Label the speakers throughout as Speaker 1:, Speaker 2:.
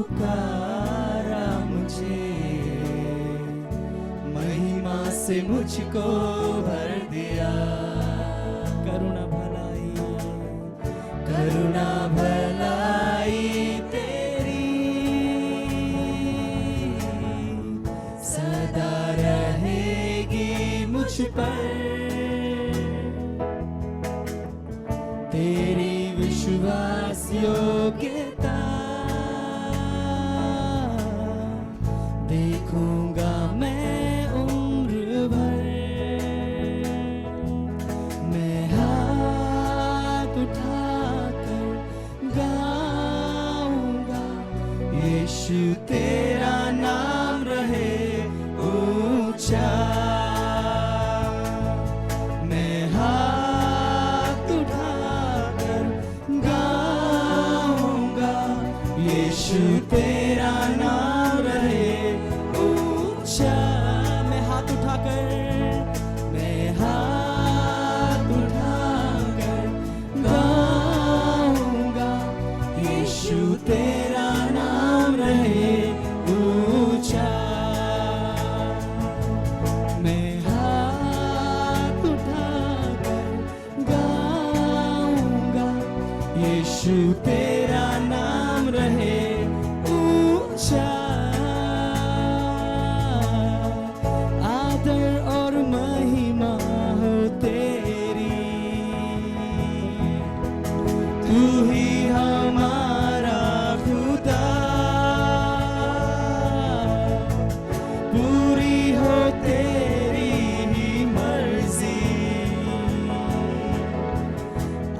Speaker 1: पुकारा मुझे, महिमा से मुझको भर दिया। करुणा भलाई, करुणा भलाई तेरी सदा रहेगी मुझ पर। तेरी विश्वास योग्यता देखूंगा मैं उम्र भर। मैं हाथ उठाकर गाऊंगा, यीशु तेरा नाम रहे ऊंचा। मैं हाथ उठाकर गाऊंगा, यीशु तेरा नाम रहे ऊंचा। मैं हाथ उठाकर, मैं हाथ उठाकर गाऊंगा, यीशु तेरा नाम रहे ऊंचा। मैं हाथ उठाकर गाऊंगा, यीशु तेरा नाम रहे ऊंचा। आदर और महिमा हो तेरी, तू ही हमारा खुदा। पूरी हो तेरी ही मर्जी,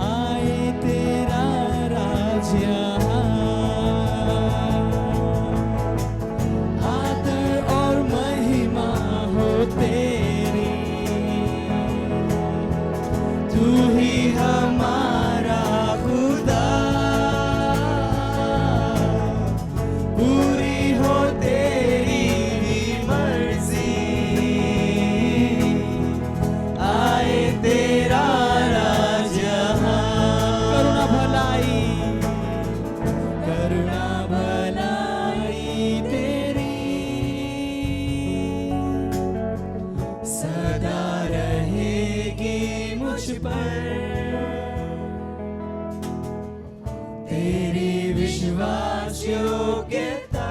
Speaker 1: आए तेरा राज यहाँ। आदर और महिमा हो तेरी, तू ही हमारा खुदा। पूरी हो तेरी ही मर्जी, आए तेरा राज यहाँ। करुणा भलाई, करुणा भलाई तेरी सदा रहेगी मुझ पर। तेरी विश्वास योग्यता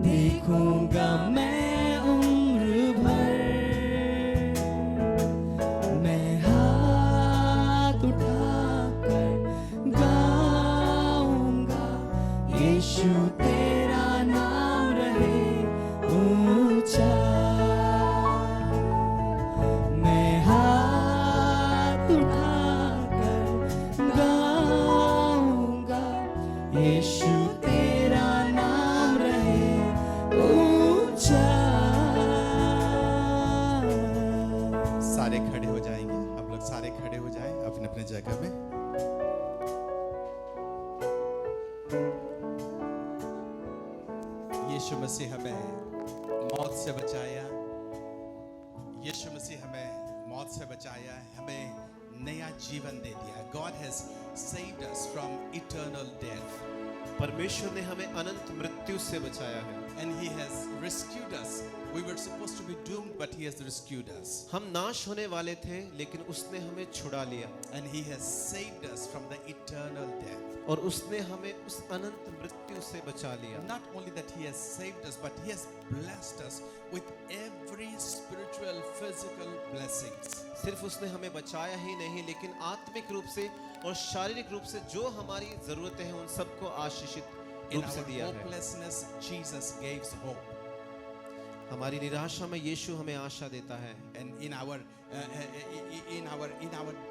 Speaker 1: देखूंगा मैं उम्र भर। मैं हाथ उठाकर गाऊंगा, यीशु तेरा नाम रहे ऊंचा। मैं हाथ उठाकर गाऊंगा, यीशु तेरा नाम रहे ऊंचा।
Speaker 2: सारे खड़े हो जाएंगे, आप लोग सारे खड़े हो जाएं अपने अपने जगह पे। यीशु मसीह हमें मौत से बचाया, यीशु मसीह हमें मौत से बचाया, हमें नया जीवन दे दिया। God has saved us from eternal death
Speaker 3: परमेश्वर ने हमें अनंत मृत्यु से बचाया है।
Speaker 2: and He has rescued us. We were supposed to be doomed, but He has rescued us.
Speaker 3: हम नाश होने वाले थे लेकिन उसने हमें छुड़ा लिया
Speaker 2: And He has saved us from the eternal death.
Speaker 3: और उसने हमें उस अनंत मृत्यु से बचा लिया।
Speaker 2: Not only that He has saved us, but He has blessed us with every spiritual, physical blessings.
Speaker 3: सिर्फ उसने हमें बचाया ही नहीं लेकिन आत्मिक रूप से और शारीरिक रूप से जो हमारी जरूरतें हैं उन सबको आशीषित
Speaker 2: In
Speaker 3: रूप से
Speaker 2: our
Speaker 3: दिया है।
Speaker 2: hopelessness, Jesus gives hope.
Speaker 3: हमारी निराशा में यीशु हमें आशा देता है
Speaker 2: And in our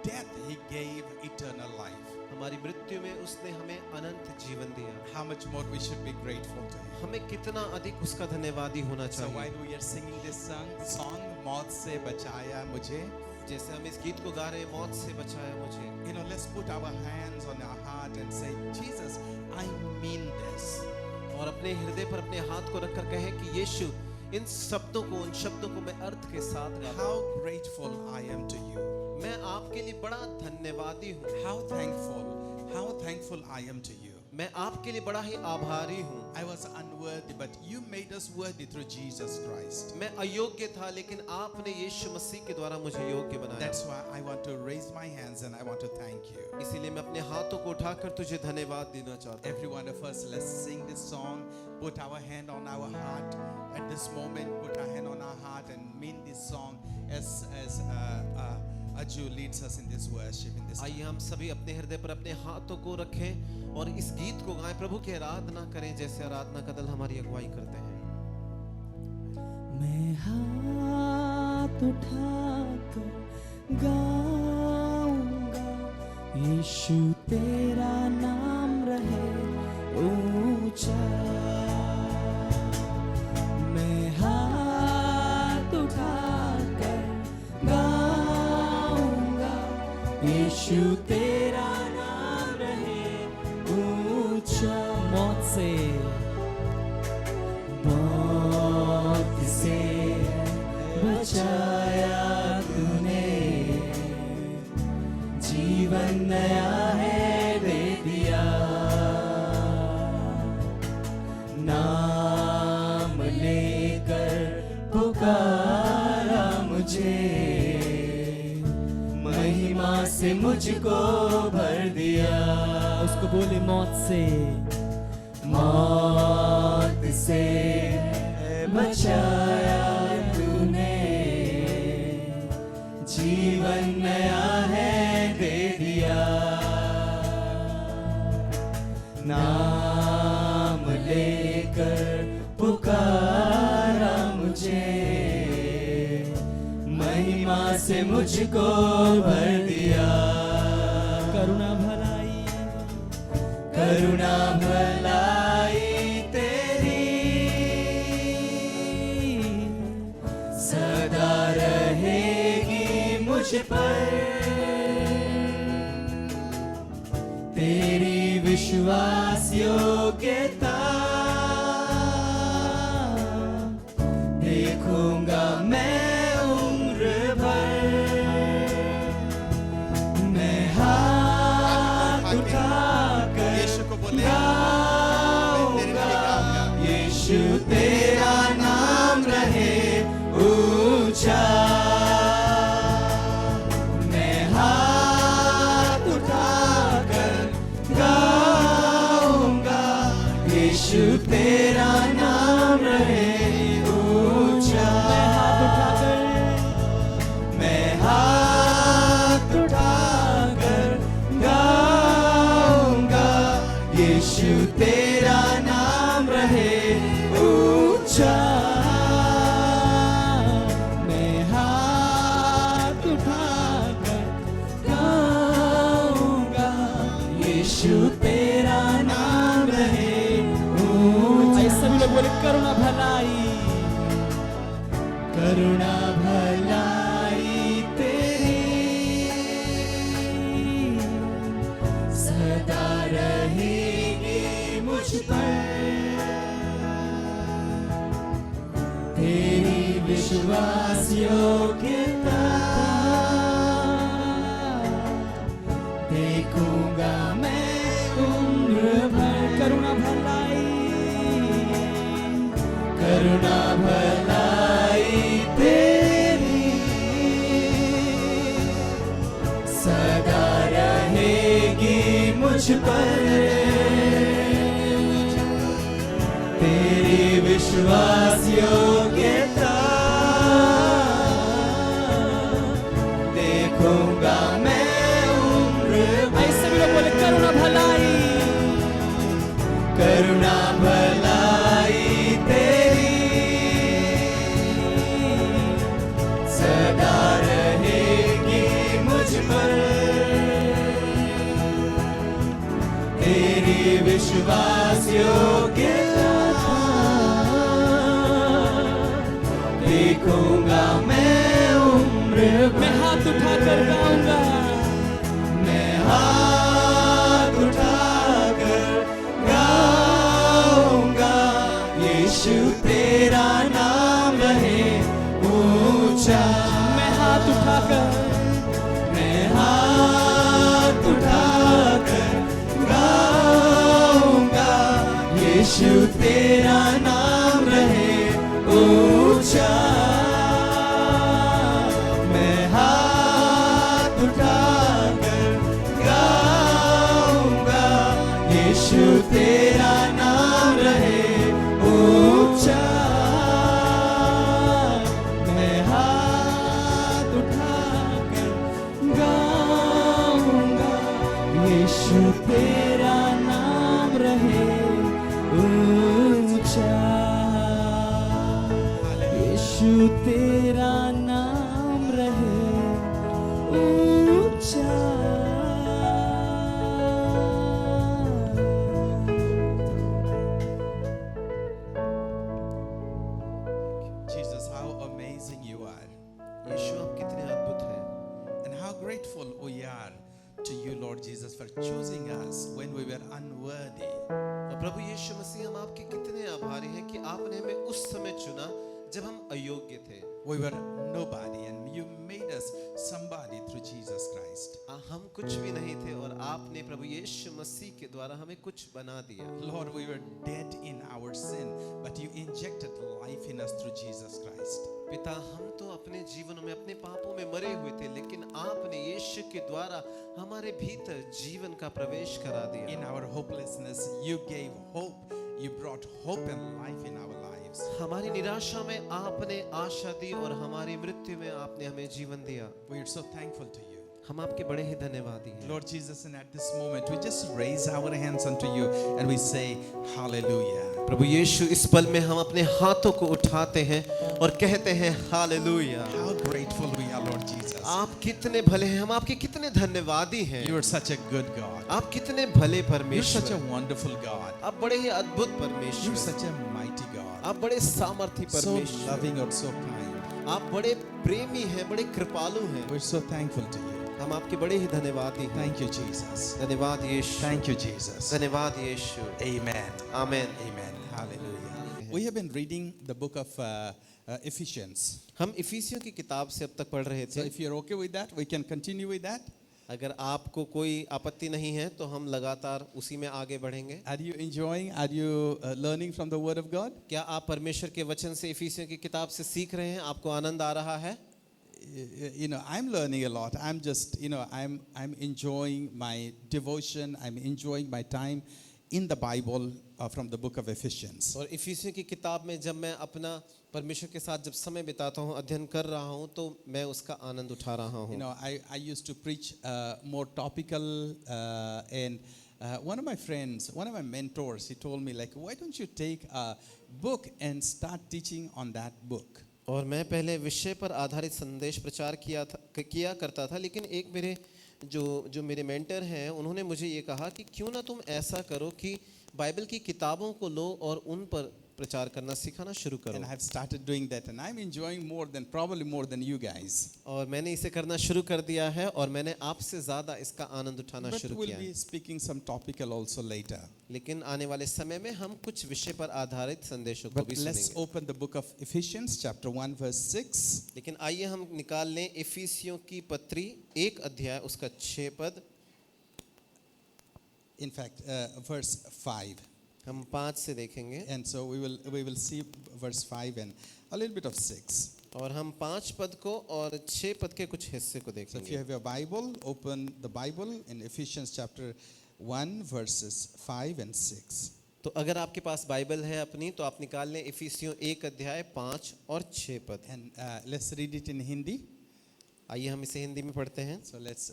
Speaker 2: death, He gave eternal life.
Speaker 3: हमारी मृत्यु में उसने हमें अनंत जीवन दिया।
Speaker 2: How much more we should be grateful to Him.
Speaker 3: हमें कितना अधिक उसका धन्यवादी होना
Speaker 2: So
Speaker 3: चाहिए।
Speaker 2: while we are singing this song, मौत से बचाया मुझे,
Speaker 3: जैसे हम इस गीत को गा रहे हैं, मौत से बचाया मुझे,
Speaker 2: let's put our hands on our heart and say, Jesus, I mean this.
Speaker 3: और अपने हृदय पर अपने हाथ को रखकर कहें कि यीशु इन शब्दों को, उन शब्दों को मैं अर्थ के साथ गाता
Speaker 2: How
Speaker 3: हूं।
Speaker 2: grateful I am to you.
Speaker 3: मैं आपके लिए बड़ा धन्यवादी हूँ।
Speaker 2: How thankful, how thankful I am to you.
Speaker 3: मैं आपके लिए बड़ा ही आभारी हूँ।
Speaker 2: I was unworthy, but you made us worthy through Jesus Christ.
Speaker 3: मैं अयोग्य था, लेकिन आपने यीशु मसीह के द्वारा मुझे योग्य बनाया।
Speaker 2: That's why I want to raise my hands and I want to thank you.
Speaker 3: इसीलिए मैं अपने हाथों को उठाकर तुझे धन्यवाद देना चाहता हूँ।
Speaker 2: Every one of us, let's sing this song. Put our hand on our heart at this moment. Put our hand on our heart and mean this song as Aju leads us in this worship. In this
Speaker 3: आइए हम सभी अपने हृदय पर अपने हाथों को रखें और इस गीत को गाएं, प्रभु की आराधना करें जैसे आराधना का दल हमारी अगुवाई करते हैं।
Speaker 1: मैं हाथ उठाकर गाऊंगा, यीशु तेरा नाम रहे ऊंचा। मैं हाथ उठाकर गाऊंगा, यीशु तेरा नाम रहे ऊंचा। मौत से बचाया तूने, जीवन नया है दे दिया। नाम लेकर पुकारा मुझे, महिमा से मुझको भर दिया। उसको बोले मौत से बचाया तूने, जीवन नया है दे दिया। नाम लेकर पुकारा मुझे, महिमा से मुझको भर दिया। करुणा भलाई तेरी सदा रहेगी मुझ पर, तेरी विश्वास योग्यता देखूंगा मैं उम्र भर। मैं हाथ उठाकर गाऊंगा, यीशु तेरा नाम रहे ऊंचा। मैं हाथ उठाकर गाऊंगा, यीशु तेरा नाम रहे ऊंचा। मैं हाथ उठाकर गाऊंगा, यीशु तेरा नाम रहे ऊंचा। मैं हाथ उठाकर गाऊंगा, यीशु तेरा नाम रहे ऊंचा। सभी लोग बोले करुणा भलाई तेरी सदा रहेगी मुझ पर, तेरी विश्वास योग्यता देखूंगा मैं उम्र भर। करुणा भलाई तेरी सदा रहेगी मुझ पर, तेरी विश्वास योग्यता देखूंगा मैं उम्र भर। ऐसे भी लोग बोले करुणा भलाई तेरी सदा रहेगी मुझ पर, तेरी विश्वास योग्यता देखूंगा मैं उम्र। मैं हाथ उठाकर गाऊंगा, मैं हाथ उठाकर गाऊंगा, यीशु तेरा नाम रहे ऊंचा। मैं हाथ उठाकर यीशु तेरा नाम रहे ऊंचा। मैं हाथ उठाकर गाऊंगा, यीशु तेरा नाम रहे ऊंचा। मैं हाथ उठाकर गाऊंगा, यीशु तेरा नाम रहे ऊंचा। यीशु तेरा नाम रहे ऊंचा।
Speaker 2: Jesus, how amazing you are.
Speaker 3: यीशु आप कितने अद्भुत हैं
Speaker 2: And how grateful we are to you, Lord Jesus, for choosing us when we were unworthy.
Speaker 3: और प्रभु यीशु मसीह हम आपके कितने आभारी हैं कि आपने हमें उस समय चुना जब हम अयोग्य थे।
Speaker 2: We were nobody and you made us somebody through Jesus Christ.
Speaker 3: हम कुछ भी नहीं थे और आपने प्रभु यीशु मसीह के द्वारा हमें कुछ बना दिया।
Speaker 2: Lord, we were dead in our sin, but you injected life in us through Jesus Christ.
Speaker 3: पिता, हम तो अपने जीवन में अपने पापों में मरे हुए थे, लेकिन आपने यीशु के द्वारा हमारे भीतर जीवन का प्रवेश करा दिया।
Speaker 2: In our hopelessness, you gave hope. You brought hope and life in our lives.
Speaker 3: हमारी निराशा में आपने आशा दी और हमारी मृत्यु में आपने हमें जीवन दिया।
Speaker 2: We are so thankful to you.
Speaker 3: हम आपके बड़े ही धन्यवादी हैं।
Speaker 2: Lord Jesus, and at this moment, we just raise our hands unto you and we say, Hallelujah.
Speaker 3: प्रभु यीशु, इस पल में हम अपने हाथों को उठाते हैं और कहते हैं hallelujah.
Speaker 2: How grateful we are, Lord Jesus.
Speaker 3: आप कितने भले हैं, हम आपके कितने धन्यवादी हैं।
Speaker 2: You are such a good God.
Speaker 3: आप कितने भले
Speaker 2: You're such
Speaker 3: परमेश्वर,
Speaker 2: a wonderful God.
Speaker 3: आप बड़े ही अद्भुत
Speaker 2: You're
Speaker 3: परमेश्वर,
Speaker 2: such a mighty God.
Speaker 3: आप बड़े सामर्थी
Speaker 2: So
Speaker 3: परमेश्वर,
Speaker 2: loving or so kind.
Speaker 3: आप बड़े प्रेमी हैं, बड़े कृपालु हैं।
Speaker 2: We're so thankful to you.
Speaker 3: हम आपके बड़े ही धन्यवादी हैं।
Speaker 2: Thank you, Jesus.
Speaker 3: धन्यवाद यीशु,
Speaker 2: Thank you, Jesus.
Speaker 3: धन्यवाद यीशु।
Speaker 2: Amen.
Speaker 3: Amen.
Speaker 2: Amen. Hallelujah. We have been reading the book of Ephesians.
Speaker 3: हम इफिसियों की किताब से अब तक पढ़ रहे
Speaker 2: So
Speaker 3: थे।
Speaker 2: if you're okay with that, we can continue with that.
Speaker 3: अगर आपको कोई आपत्ति नहीं है तो हम लगातार उसी में आगे बढ़ेंगे।
Speaker 2: Are you enjoying? Are you learning from the Word of God?
Speaker 3: क्या आप परमेश्वर के वचन से इफिसियों की किताब से सीख रहे हैं? आपको आनंद आ रहा है?
Speaker 2: You know, I'm learning a lot. I'm just, you know, I'm enjoying my devotion. I'm enjoying my time in the Bible from the book of Ephesians.
Speaker 3: और इफिसियों की किताब में जब मैं अपना परमेश्वर के साथ जब समय बिताता हूँ, अध्ययन कर रहा हूँ, तो मैं उसका आनंद उठा रहा
Speaker 2: You
Speaker 3: हूँ।
Speaker 2: know, I used to preach more topical and one of my friends, one of my mentors, he told me like, why don't you take a book and start teaching on that book?
Speaker 3: और मैं पहले विषय पर आधारित संदेश प्रचार किया करता था, लेकिन एक मेरे जो मेरे मेंटर हैं, उन्होंने मुझे ये कहा कि क्यों ना तुम ऐसा करो कि बाइबल की किताबों को लो और उन पर प्रचार करना सिखाना शुरू करो।
Speaker 2: And I have started doing that and I'm enjoying probably more than you guys.
Speaker 3: और मैंने इसे करना शुरू कर दिया है और मैंने आपसे ज़्यादा इसका आनंद उठाना
Speaker 2: But
Speaker 3: शुरू
Speaker 2: we'll
Speaker 3: किया
Speaker 2: be
Speaker 3: है।
Speaker 2: speaking some topical also later.
Speaker 3: लेकिन आने वाले समय में हम कुछ विषय पर आधारित संदेशों को
Speaker 2: But
Speaker 3: भी
Speaker 2: let's
Speaker 3: सुनेंगे।
Speaker 2: open the book of Ephesians chapter 1 verse 6.
Speaker 3: लेकिन आइए हम निकाल लें इफिसियों की पत्री 1 अध्याय उसका 6 पद।
Speaker 2: In fact, verse 5.
Speaker 3: हम 5 से देखेंगे
Speaker 2: And so we will see verse 5 and a little bit of 6.
Speaker 3: और हम 5 पद को और 6 पद के कुछ हिस्से को
Speaker 2: So if you
Speaker 3: देखेंगे।
Speaker 2: have your Bible, open the Bible in Ephesians chapter 1 verses 5 and 6.
Speaker 3: तो अगर आपके पास बाइबल है अपनी, तो आप निकाल लें इफिसियों 1 अध्याय 5 और 6 पद।
Speaker 2: And let's read it in Hindi.
Speaker 3: आइए हम इसे हिंदी में पढ़ते हैं।
Speaker 2: So let's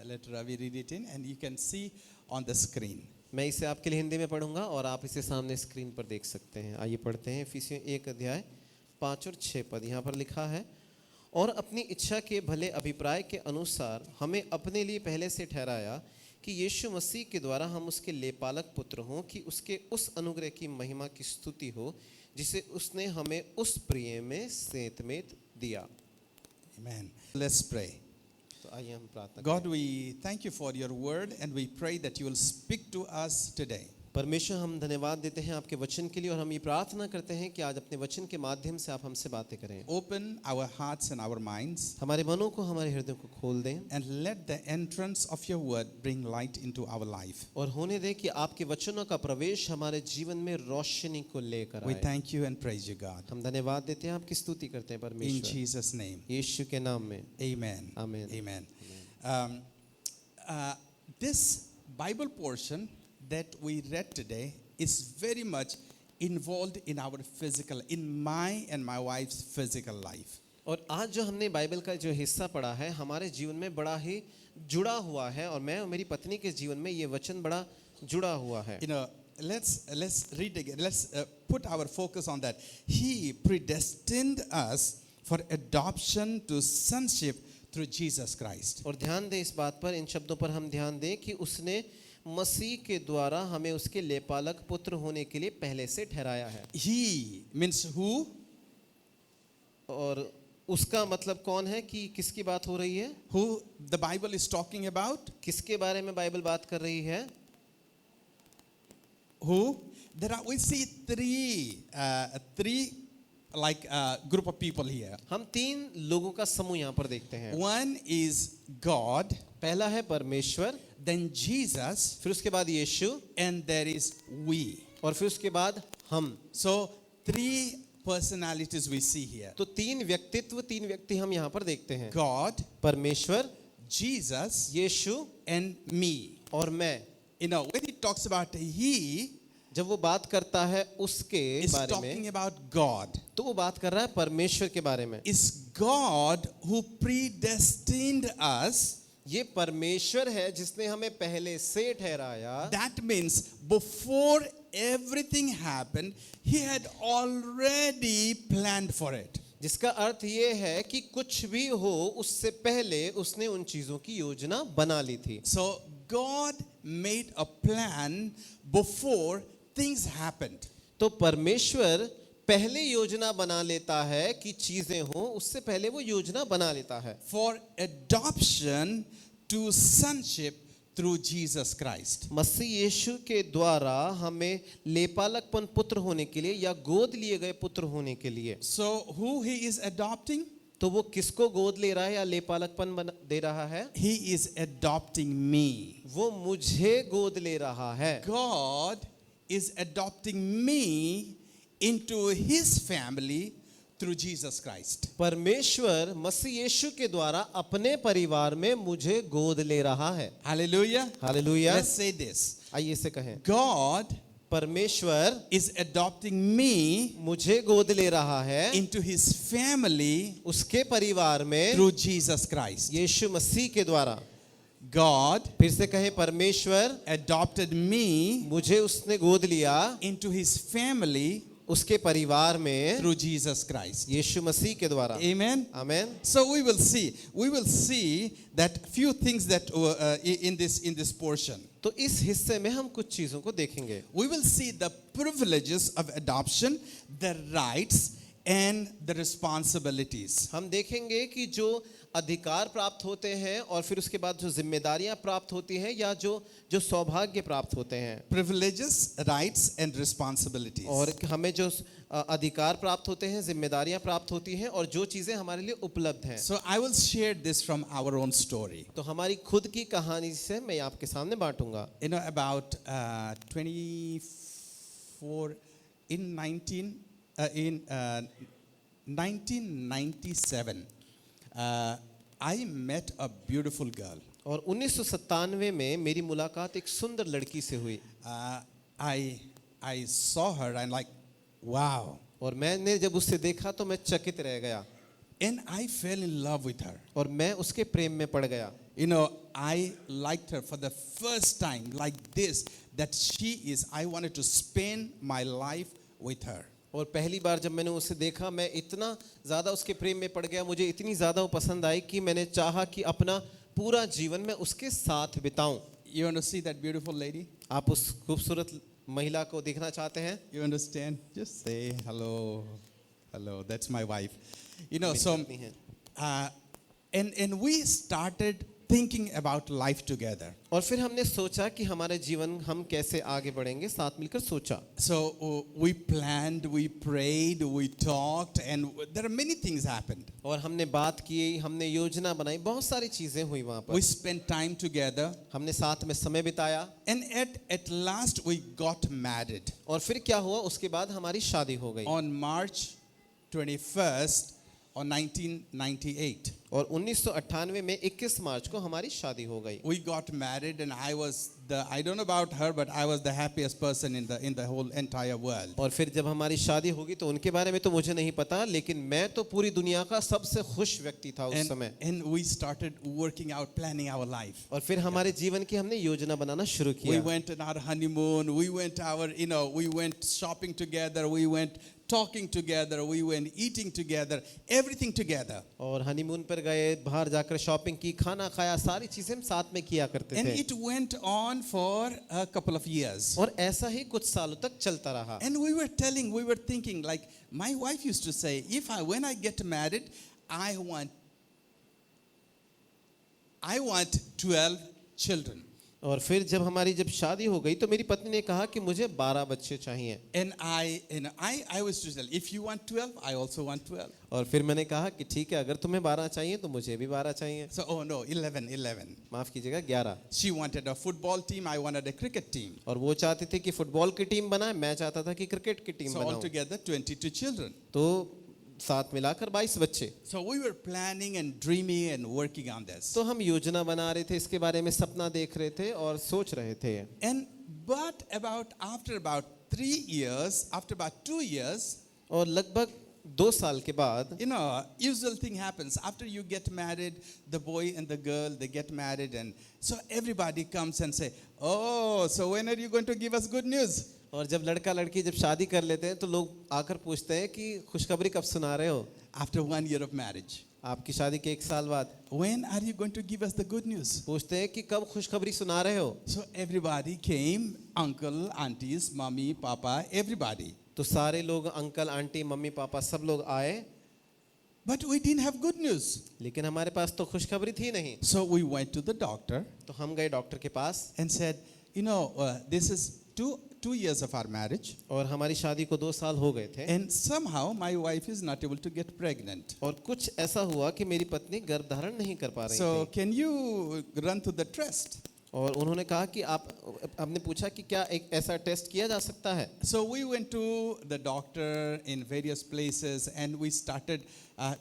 Speaker 2: let Ravi read it in and you can see on the screen.
Speaker 3: मैं इसे आपके लिए हिंदी में पढ़ूंगा और आप इसे सामने स्क्रीन पर देख सकते हैं। आइए पढ़ते हैं इफिसियों 1 अध्याय 5 और 6 पद। यहाँ पर लिखा है, और अपनी इच्छा के भले अभिप्राय के अनुसार हमें अपने लिए पहले से ठहराया कि यीशु मसीह के द्वारा हम उसके लेपालक पुत्र हों, कि उसके उस अनुग्रह की महिमा की स्तुति हो जिसे उसने हमें उस प्रिय में समेत दिया।
Speaker 2: Amen. Let's pray.
Speaker 3: तो आइए हम प्रार्थना
Speaker 2: God, we thank you for your word and we pray that you will speak to us today.
Speaker 3: परमेश्वर, हम धन्यवाद देते हैं आपके वचन के लिए और हम ये प्रार्थना करते हैं कि आज अपने वचन के माध्यम से आप हमसे बातें करें।
Speaker 2: Open our hearts and our minds
Speaker 3: हमारे मनों को, हमारे हृदय को खोल दें
Speaker 2: and let the entrance of your word bring light into our life.
Speaker 3: और होने दें कि आपके वचनों का प्रवेश हमारे जीवन में रोशनी को लेकर
Speaker 2: We
Speaker 3: आए।
Speaker 2: thank you and praise you, God.
Speaker 3: हम धन्यवाद देते हैं, आपकी स्तुति करते हैं
Speaker 2: In
Speaker 3: परमेश्वर,
Speaker 2: Jesus' name.
Speaker 3: यीशु के नाम में,
Speaker 2: Amen.
Speaker 3: आमीन।
Speaker 2: Amen. This Bible portion that we read today is very much involved in our physical, in my and my wife's physical life.
Speaker 3: और आज जो हमने बाइबल का जो हिस्सा पढ़ा है हमारे जीवन में बड़ा ही जुड़ा हुआ है और मैं और मेरी पत्नी के जीवन में ये वचन बड़ा जुड़ा हुआ है।
Speaker 2: You know, let's read again. Let's put our focus on that. He predestined us for adoption to sonship through Jesus Christ.
Speaker 3: और ध्यान दें इस बात पर, इन शब्दों पर हम ध्यान दें कि उसने मसीह के द्वारा हमें उसके लेपालक पुत्र होने के लिए पहले से ठहराया है।
Speaker 2: He means who?
Speaker 3: और उसका मतलब कौन है कि किसकी बात हो रही है?
Speaker 2: Who the Bible is talking about?
Speaker 3: किसके बारे में बाइबल बात कर रही है?
Speaker 2: Who? We see three like group of people here.
Speaker 3: हम तीन लोगों का समूह यहाँ पर देखते हैं।
Speaker 2: One is God,
Speaker 3: पहला है परमेश्वर,
Speaker 2: then Jesus,
Speaker 3: फिर उसके बाद यीशु
Speaker 2: and there is we.
Speaker 3: और फिर उसके बाद हम।
Speaker 2: So three personalities we see here.
Speaker 3: तो तीन व्यक्ति हम यहाँ पर देखते हैं।
Speaker 2: God,
Speaker 3: परमेश्वर,
Speaker 2: Jesus,
Speaker 3: यीशु
Speaker 2: and me.
Speaker 3: और मैं।
Speaker 2: You know, when he talks about he,
Speaker 3: जब वो बात करता है उसके
Speaker 2: is
Speaker 3: बारे
Speaker 2: talking
Speaker 3: में,
Speaker 2: about God.
Speaker 3: तो वो बात कर रहा है परमेश्वर के बारे में।
Speaker 2: Is God who predestined us.
Speaker 3: ये परमेश्वर है जिसने हमें पहले से ठहराया।
Speaker 2: That means before everything happened, he had already planned for it.
Speaker 3: जिसका अर्थ ये है कि कुछ भी हो उससे पहले उसने उन चीजों की योजना बना ली थी।
Speaker 2: So God made a plan before things happened.
Speaker 3: तो परमेश्वर पहले योजना बना लेता है कि चीजें हो, उससे पहले वो योजना बना लेता है।
Speaker 2: For adoption to sonship through Jesus Christ.
Speaker 3: मसीह यीशु के द्वारा हमें लेपालकपन पुत्र होने के लिए या गोद लिए गए पुत्र होने के लिए।
Speaker 2: So who he is adopting?
Speaker 3: तो वो किसको गोद ले रहा है या लेपालकपन दे रहा है?
Speaker 2: He is adopting me.
Speaker 3: वो मुझे गोद ले रहा है।
Speaker 2: God is adopting me into his family through Jesus Christ.
Speaker 3: परमेश्वर मसीह यीशु के द्वारा अपने परिवार में मुझे गोद ले रहा है।
Speaker 2: Hallelujah.
Speaker 3: Hallelujah.
Speaker 2: Let's say this.
Speaker 3: आइए इसे कहें,
Speaker 2: God
Speaker 3: परमेश्वर
Speaker 2: is adopting me
Speaker 3: मुझे गोद ले रहा है
Speaker 2: into his family
Speaker 3: उसके परिवार में
Speaker 2: through Jesus Christ.
Speaker 3: यीशु मसीह के द्वारा।
Speaker 2: God
Speaker 3: फिर से कहें, परमेश्वर
Speaker 2: adopted me
Speaker 3: मुझे उसने गोद लिया
Speaker 2: into his family
Speaker 3: उसके परिवार में
Speaker 2: through Jesus Christ.
Speaker 3: यीशु मसीह के द्वारा।
Speaker 2: Amen.
Speaker 3: Amen.
Speaker 2: So we will see that few things that in this portion.
Speaker 3: तो इस हिस्से में हम कुछ चीजों को देखेंगे।
Speaker 2: We will see the privileges of adoption, the rights and the responsibilities.
Speaker 3: हम देखेंगे कि जो अधिकार प्राप्त होते हैं और फिर उसके बाद जो जिम्मेदारियां प्राप्त होती हैं या जो सौभाग्य प्राप्त होते हैं।
Speaker 2: Privileges, rights and responsibilities.
Speaker 3: और हमें जो अधिकार प्राप्त होते हैं, जिम्मेदारियां प्राप्त होती हैं और जो चीजें हमारे लिए उपलब्ध हैं।
Speaker 2: So I will share this from our own story.
Speaker 3: तो हमारी खुद की कहानी से मैं आपके सामने बांटूंगा।
Speaker 2: You know, about 24 in 1997 I met a beautiful girl.
Speaker 3: और 1997 में मेरी मुलाकात एक सुंदर लड़की से हुई।
Speaker 2: I saw her and like, wow.
Speaker 3: और मैंने जब उससे देखा तो मैं चकित रह गया।
Speaker 2: And I fell in love with her.
Speaker 3: और मैं उसके प्रेम में पड़ गया।
Speaker 2: You know, I liked her for the first time like this, that I wanted to spend my life with her.
Speaker 3: और पहली बार जब मैंने उसे देखा मैं इतना ज़्यादा उसके प्रेम में पड़ गया, मुझे इतनी ज़्यादा वो पसंद आई कि मैंने चाहा कि अपना पूरा जीवन मैं उसके साथ बिताऊं।
Speaker 2: You want to see that beautiful lady?
Speaker 3: आप उस खूबसूरत महिला को देखना चाहते हैं?
Speaker 2: You understand? Just say hello. Hello, that's my wife. You know, so and we started thinking about life together.
Speaker 3: और फिर हमने सोचा कि हमारे जीवन हम कैसे आगे बढ़ेंगे, साथ मिलकर सोचा।
Speaker 2: So we planned, we prayed, we talked, and there are many things happened.
Speaker 3: और हमने बात की, हमने योजना बनाई, बहुत सारी चीजें हुई वहाँ
Speaker 2: We
Speaker 3: पर।
Speaker 2: spent time together,
Speaker 3: हमने साथ में समय बिताया
Speaker 2: and at last we got married
Speaker 3: और फिर क्या हुआ, उसके बाद हमारी शादी हो गई।
Speaker 2: on March 21st on 1998.
Speaker 3: और 1998 में 21 मार्च को हमारी शादी हो गई।
Speaker 2: We got married, and I don't know about her, but I was the happiest person in the whole entire world.
Speaker 3: और फिर जब हमारी शादी होगी तो उनके बारे में तो मुझे नहीं पता, लेकिन मैं तो पूरी दुनिया का सबसे खुश व्यक्ति था उस समय।
Speaker 2: And we started working out, planning our life.
Speaker 3: और फिर हमारे जीवन की हमने योजना बनाना शुरू
Speaker 2: We
Speaker 3: किया।
Speaker 2: went on our honeymoon. We went shopping together. We went talking together. We went eating together. Everything together.
Speaker 3: और हनीमून पर गए, बाहर जाकर शॉपिंग की, खाना खाया, सारी चीजें हम साथ में किया करते
Speaker 2: And
Speaker 3: थे।
Speaker 2: it went on for a couple of years.
Speaker 3: और ऐसा ही कुछ सालों तक चलता रहा।
Speaker 2: And we were thinking, like my wife used to say, when I get married, I want 12 children.
Speaker 3: और फिर जब शादी हो गई तो मेरी पत्नी ने कहा कि मुझे 12 बच्चे चाहिए।
Speaker 2: And I was to tell, if you want 12, I also want 12.
Speaker 3: और फिर मैंने कहा कि ठीक है, अगर तुम्हें 12 चाहिए तो मुझे भी 12 चाहिए।
Speaker 2: So, oh no, 11.
Speaker 3: माफ कीजिएगा, 11।
Speaker 2: She wanted a football team, I wanted a cricket team.
Speaker 3: और वो चाहती थी कि फुटबॉल की टीम बनाए, मैं चाहता था कि क्रिकेट की टीम
Speaker 2: So
Speaker 3: बनाऊं।
Speaker 2: altogether 22 children.
Speaker 3: तो साथ मिलाकर 22 बच्चे।
Speaker 2: So we were planning and dreaming and working on this.
Speaker 3: तो हम योजना बना रहे थे, इसके बारे में सपना देख रहे थे और सोच रहे थे।
Speaker 2: But after about 3 years, after about 2 years,
Speaker 3: और लगभग 2 साल के बाद,
Speaker 2: usual thing happens. After you get married, the boy and the girl, they get married, and so everybody comes and say, oh, so when are you going to give us good news?
Speaker 3: और जब लड़का लड़की जब शादी कर लेते हैं तो लोग आकर पूछते हैं कि खुशखबरी कब सुना रहे हो।
Speaker 2: After 1 year of marriage,
Speaker 3: आपकी शादी के 1 साल बाद
Speaker 2: when are you going to give us the good news?
Speaker 3: पूछते हैं कि कब खुशखबरी सुना रहे हो।
Speaker 2: So everybody came, uncle, aunties, mommy, papa, everybody.
Speaker 3: तो सारे लोग, अंकल, आंटी, मम्मी, पापा, सब लोग आए,
Speaker 2: But we didn't have good news.
Speaker 3: लेकिन हमारे पास तो खुशखबरी थी नहीं।
Speaker 2: So we went to the doctor
Speaker 3: तो हम गए डॉक्टर के पास
Speaker 2: and said, this is 2 years of our marriage,
Speaker 3: और हमारी शादी को 2 साल हो गए थे
Speaker 2: and somehow my wife is not able to get pregnant.
Speaker 3: और कुछ ऐसा हुआ कि मेरी पत्नी गर्भ धारण नहीं कर पा रही
Speaker 2: So
Speaker 3: थी।
Speaker 2: can you run to the test?
Speaker 3: और उन्होंने कहा कि आपने पूछा कि क्या एक ऐसा टेस्ट किया जा सकता है।
Speaker 2: So we went to the doctor in various places and we started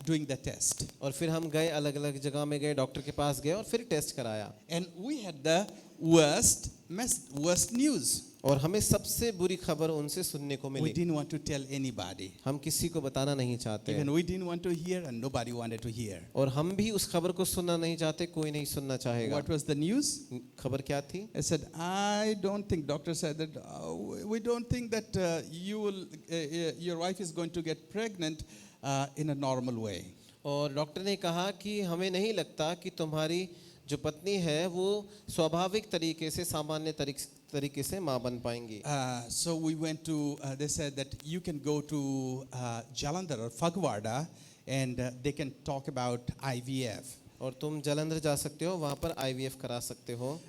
Speaker 2: doing the test.
Speaker 3: और फिर हम गए, अलग अलग जगह में गए, डॉक्टर के पास गए और फिर टेस्ट कराया।
Speaker 2: And we had the worst news.
Speaker 3: और हमें सबसे बुरी खबर उनसे सुनने को
Speaker 2: We
Speaker 3: milli.
Speaker 2: didn't want to tell anybody.
Speaker 3: हम किसी को बताना नहीं चाहते
Speaker 2: Even we didn't want to hear and nobody wanted to hear.
Speaker 3: और हम भी उस खबर को सुनना नहीं चाहते, कोई नहीं सुनना चाहेगा।
Speaker 2: What was the news?
Speaker 3: खबर क्या थी?
Speaker 2: I said, I don't think, doctor said that we don't think that your wife is going to get pregnant in a normal way.
Speaker 3: और डॉक्टर ने कहा कि हमें नहीं लगता कि तुम्हारी जो पत्नी है वो स्वाभाविक तरीके से, सामान्य तरीके से माँ बन पाएंगी।
Speaker 2: So we went to, they said that you can go to Jalandhar or Phagwada and they can talk about IVF.
Speaker 3: और तुम जालंधर जा सकते हो, वहाँ पर IVF करा सकते हो।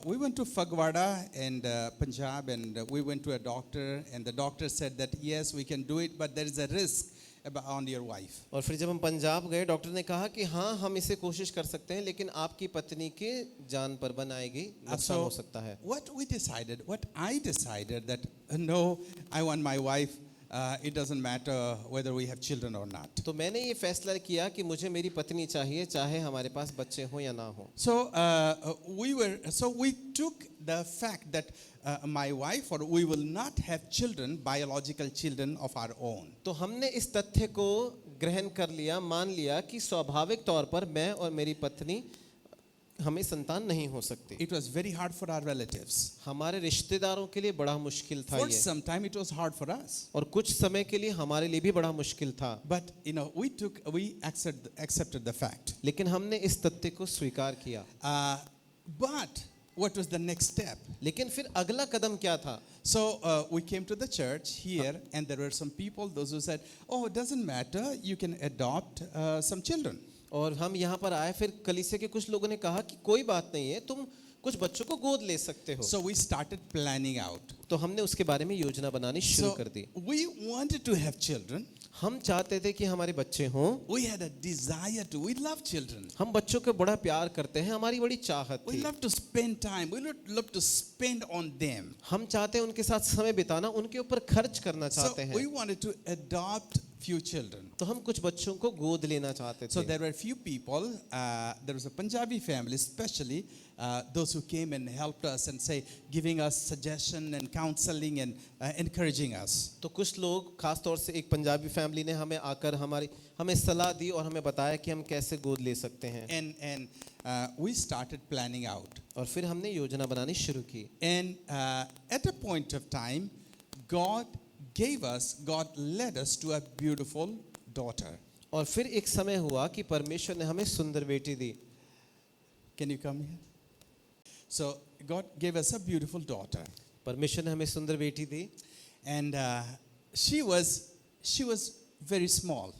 Speaker 2: We went to Phagwada and Punjab and we went to a doctor and the doctor said that yes, we can do it, but there is a risk on your wife.
Speaker 3: और फिर जब हम पंजाब गए, doctor ने कहा कि हाँ हम इसे कोशिश कर सकते हैं, लेकिन आपकी पत्नी के जान पर बन आएगी, नुकसान हो सकता है।
Speaker 2: What I decided that no, I want my wife. It doesn't matter whether we have children or not.
Speaker 3: तो मैंने ये फैसला किया कि मुझे मेरी पत्नी चाहिए, चाहे हमारे पास बच्चे हो या ना हो।
Speaker 2: So we took the fact that my wife or we will not have children, biological children of our own.
Speaker 3: तो हमने इस तथ्य को ग्रहण कर लिया, मान लिया कि स्वाभाविक तौर पर मैं और मेरी पत्नी हमें संतान नहीं हो सकती।
Speaker 2: It was very hard for our relatives.
Speaker 3: हमारे रिश्तेदारों के लिए बड़ा मुश्किल था
Speaker 2: For
Speaker 3: ये।
Speaker 2: some time it was hard for us.
Speaker 3: और कुछ समय के लिए हमारे लिए भी बड़ा मुश्किल था।
Speaker 2: But we accepted the fact.
Speaker 3: लेकिन हमने इस तथ्य को स्वीकार किया।
Speaker 2: But what was the next step?
Speaker 3: लेकिन फिर अगला कदम क्या था?
Speaker 2: So we came to the church here and there were some people, those who said, oh, it doesn't matter, you can adopt some children.
Speaker 3: और हम यहाँ पर आए, फिर कलीसिया के कुछ लोगों ने कहा कि कोई बात नहीं है, तुम कुछ बच्चों को गोद ले सकते हो।
Speaker 2: So we started planning out.
Speaker 3: तो हमने उसके बारे में योजना बनानी शुरू
Speaker 2: So
Speaker 3: कर दी।
Speaker 2: we wanted to have children.
Speaker 3: हम चाहते थे कि हमारे बच्चे हों।
Speaker 2: We had a desire to. We love children.
Speaker 3: हम बच्चों को बड़ा प्यार करते हैं, हमारी बड़ी चाहत
Speaker 2: We
Speaker 3: थी।
Speaker 2: love to spend time. We love to spend on them.
Speaker 3: हम चाहते हैं उनके साथ समय बिताना, उनके ऊपर खर्च करना
Speaker 2: So
Speaker 3: चाहते
Speaker 2: we
Speaker 3: हैं।
Speaker 2: wanted to adopt few children.
Speaker 3: तो हम कुछ बच्चों को गोद लेना चाहते
Speaker 2: So
Speaker 3: थे।
Speaker 2: there were few people. There was a Punjabi family, especially those who came and helped us and say, giving us suggestion and counseling and encouraging us.
Speaker 3: तो कुछ लोग, खास तौर से एक पंजाबी फैमिली ने हमें आकर हमें सलाह दी और हमें बताया कि हम कैसे गोद ले सकते हैं।
Speaker 2: And we started planning out.
Speaker 3: और फिर हमने योजना बनानी शुरू की।
Speaker 2: And at a point of time, God led us to a beautiful daughter.
Speaker 3: और फिर एक समय हुआ कि परमेश्वर ने हमें सुंदर बेटी दी।
Speaker 2: Can you come here? So God gave us a beautiful daughter.
Speaker 3: परमेश्वर ने हमें सुंदर बेटी दी।
Speaker 2: And she was very small.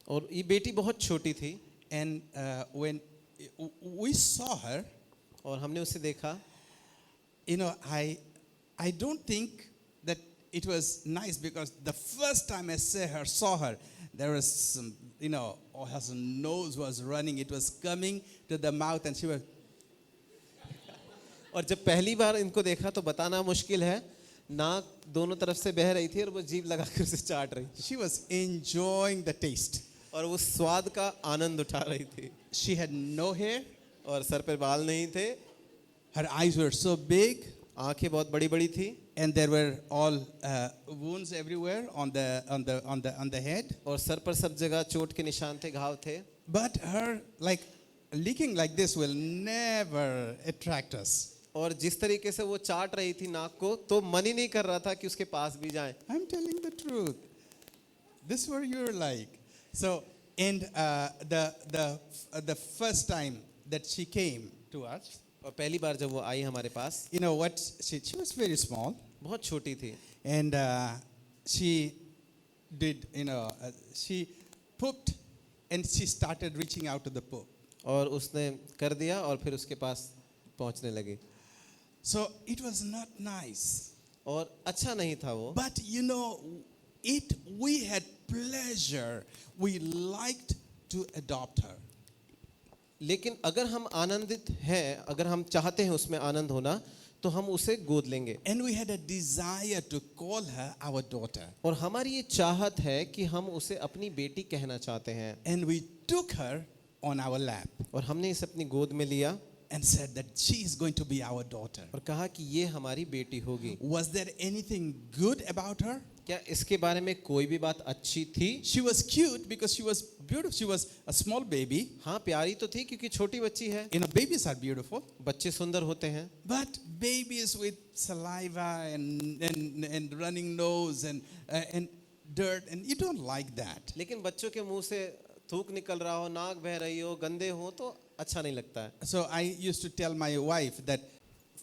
Speaker 3: और ये बेटी बहुत छोटी थी।
Speaker 2: And when we saw her,
Speaker 3: और हमने उसे देखा,
Speaker 2: you know, I don't think that it was nice, because the first time I saw her, there was some, you know, her nose was running. It was coming to the mouth, and she was.
Speaker 3: और जब पहली बार इनको देखा तो बताना मुश्किल है, नाक दोनों तरफ से बह रही थी और वो जीभ लगाकर उसे चाट रही थी।
Speaker 2: She was enjoying the taste.
Speaker 3: और वो स्वाद का आनंद उठा रही थी।
Speaker 2: She had no hair.
Speaker 3: और सर पे बाल नहीं थे।
Speaker 2: Her eyes were so big.
Speaker 3: आंखें बहुत बड़ी बड़ी थी।
Speaker 2: And there were all wounds everywhere on the head.
Speaker 3: और सर पर सब जगह चोट के निशान थे, घाव थे।
Speaker 2: But her licking like this will never attract us.
Speaker 3: और जिस तरीके से वो चाट रही थी नाक को, तो मन ही नहीं कर रहा था कि उसके पास भी जाएं।
Speaker 2: I'm telling the truth. This is what you're like. So, and the first time that she came to us,
Speaker 3: और पहली बार जब वो आई हमारे पास,
Speaker 2: you know what? She was very small,
Speaker 3: बहुत छोटी थी।
Speaker 2: and she did, you know, she pooped, and she started reaching out to the poop.
Speaker 3: और उसने कर दिया और फिर उसके पास पहुंचने लगी।
Speaker 2: So it was not nice.
Speaker 3: और अच्छा नहीं था वो।
Speaker 2: But you know, we had pleasure. We liked to adopt her.
Speaker 3: लेकिन अगर हम आनंदित हैं, अगर हम चाहते हैं उसमें आनंद होना, तो हम उसे गोद लेंगे।
Speaker 2: And we had a desire to call her our daughter.
Speaker 3: और हमारी ये चाहत है कि हम उसे अपनी बेटी कहना चाहते हैं।
Speaker 2: And we took her on our lap
Speaker 3: और हमने इसे अपनी गोद में लिया
Speaker 2: and said that she is going to be our daughter.
Speaker 3: और कहा कि ये हमारी बेटी होगी।
Speaker 2: Was there anything good about her?
Speaker 3: क्या इसके बारे में कोई भी बात अच्छी थी?
Speaker 2: She was cute because she was beautiful. She was a small baby.
Speaker 3: हाँ, प्यारी तो थी क्योंकि छोटी बच्ची है।
Speaker 2: You know, babies are beautiful.
Speaker 3: बच्चे सुंदर होते हैं।
Speaker 2: But babies with saliva and running nose and dirt, and you don't like that.
Speaker 3: लेकिन बच्चों के मुंह से थूक निकल रहा हो, नाक बह रही हो, गंदे हो, तो अच्छा नहीं लगता है।
Speaker 2: So I used to tell my wife that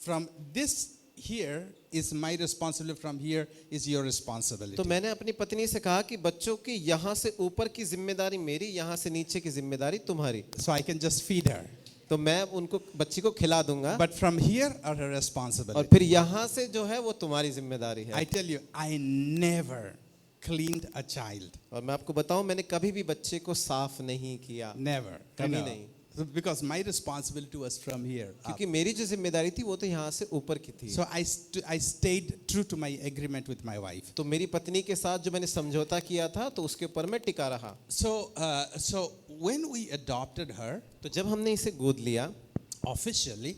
Speaker 2: from this here is my responsibility, from here is your responsibility.
Speaker 3: तो मैंने अपनी पत्नी से कहा कि बच्चों की यहाँ से ऊपर की जिम्मेदारी मेरी, यहाँ से नीचे की जिम्मेदारी तुम्हारी।
Speaker 2: So I can just feed her.
Speaker 3: तो मैं उनको बच्ची को खिला दूंगा।
Speaker 2: But from here are her
Speaker 3: और
Speaker 2: responsibility.
Speaker 3: फिर यहाँ से जो है वो तुम्हारी जिम्मेदारी है।
Speaker 2: I tell you, I never cleaned a child.
Speaker 3: और मैं आपको बताऊं, मैंने कभी भी बच्चे को साफ नहीं किया।
Speaker 2: Never.
Speaker 3: कभी
Speaker 2: You know.
Speaker 3: नहीं।
Speaker 2: So because my responsibility was from here up.
Speaker 3: क्योंकि मेरी जो जिम्मेदारी थी वो तो यहाँ से ऊपर की थी।
Speaker 2: So I stayed true to my agreement with my wife.
Speaker 3: तो मेरी पत्नी के साथ जो मैंने समझौता किया था, तो उसके ऊपर मैं टिका रहा।
Speaker 2: So when we adopted her
Speaker 3: तो जब हमने इसे गोद लिया,
Speaker 2: officially,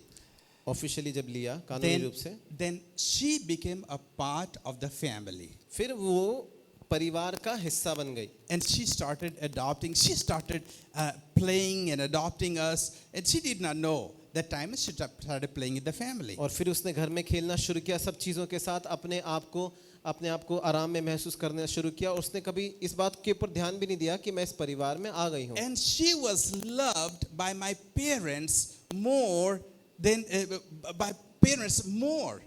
Speaker 3: ऑफिशियली जब लिया कानूनी रूप से,
Speaker 2: then she became a part of the family.
Speaker 3: फिर वो परिवार का हिस्सा बन गई।
Speaker 2: And she started adopting. She started playing and adopting us. And she did not know that time she started playing in the family.
Speaker 3: और फिर उसने घर में खेलना शुरू किया सब चीज़ों के साथ, अपने आप को आराम में महसूस करना शुरू किया। और उसने कभी इस बात के ऊपर ध्यान भी नहीं दिया कि मैं इस परिवार में आ गई हूँ।
Speaker 2: And she was loved by my parents more than by parents more.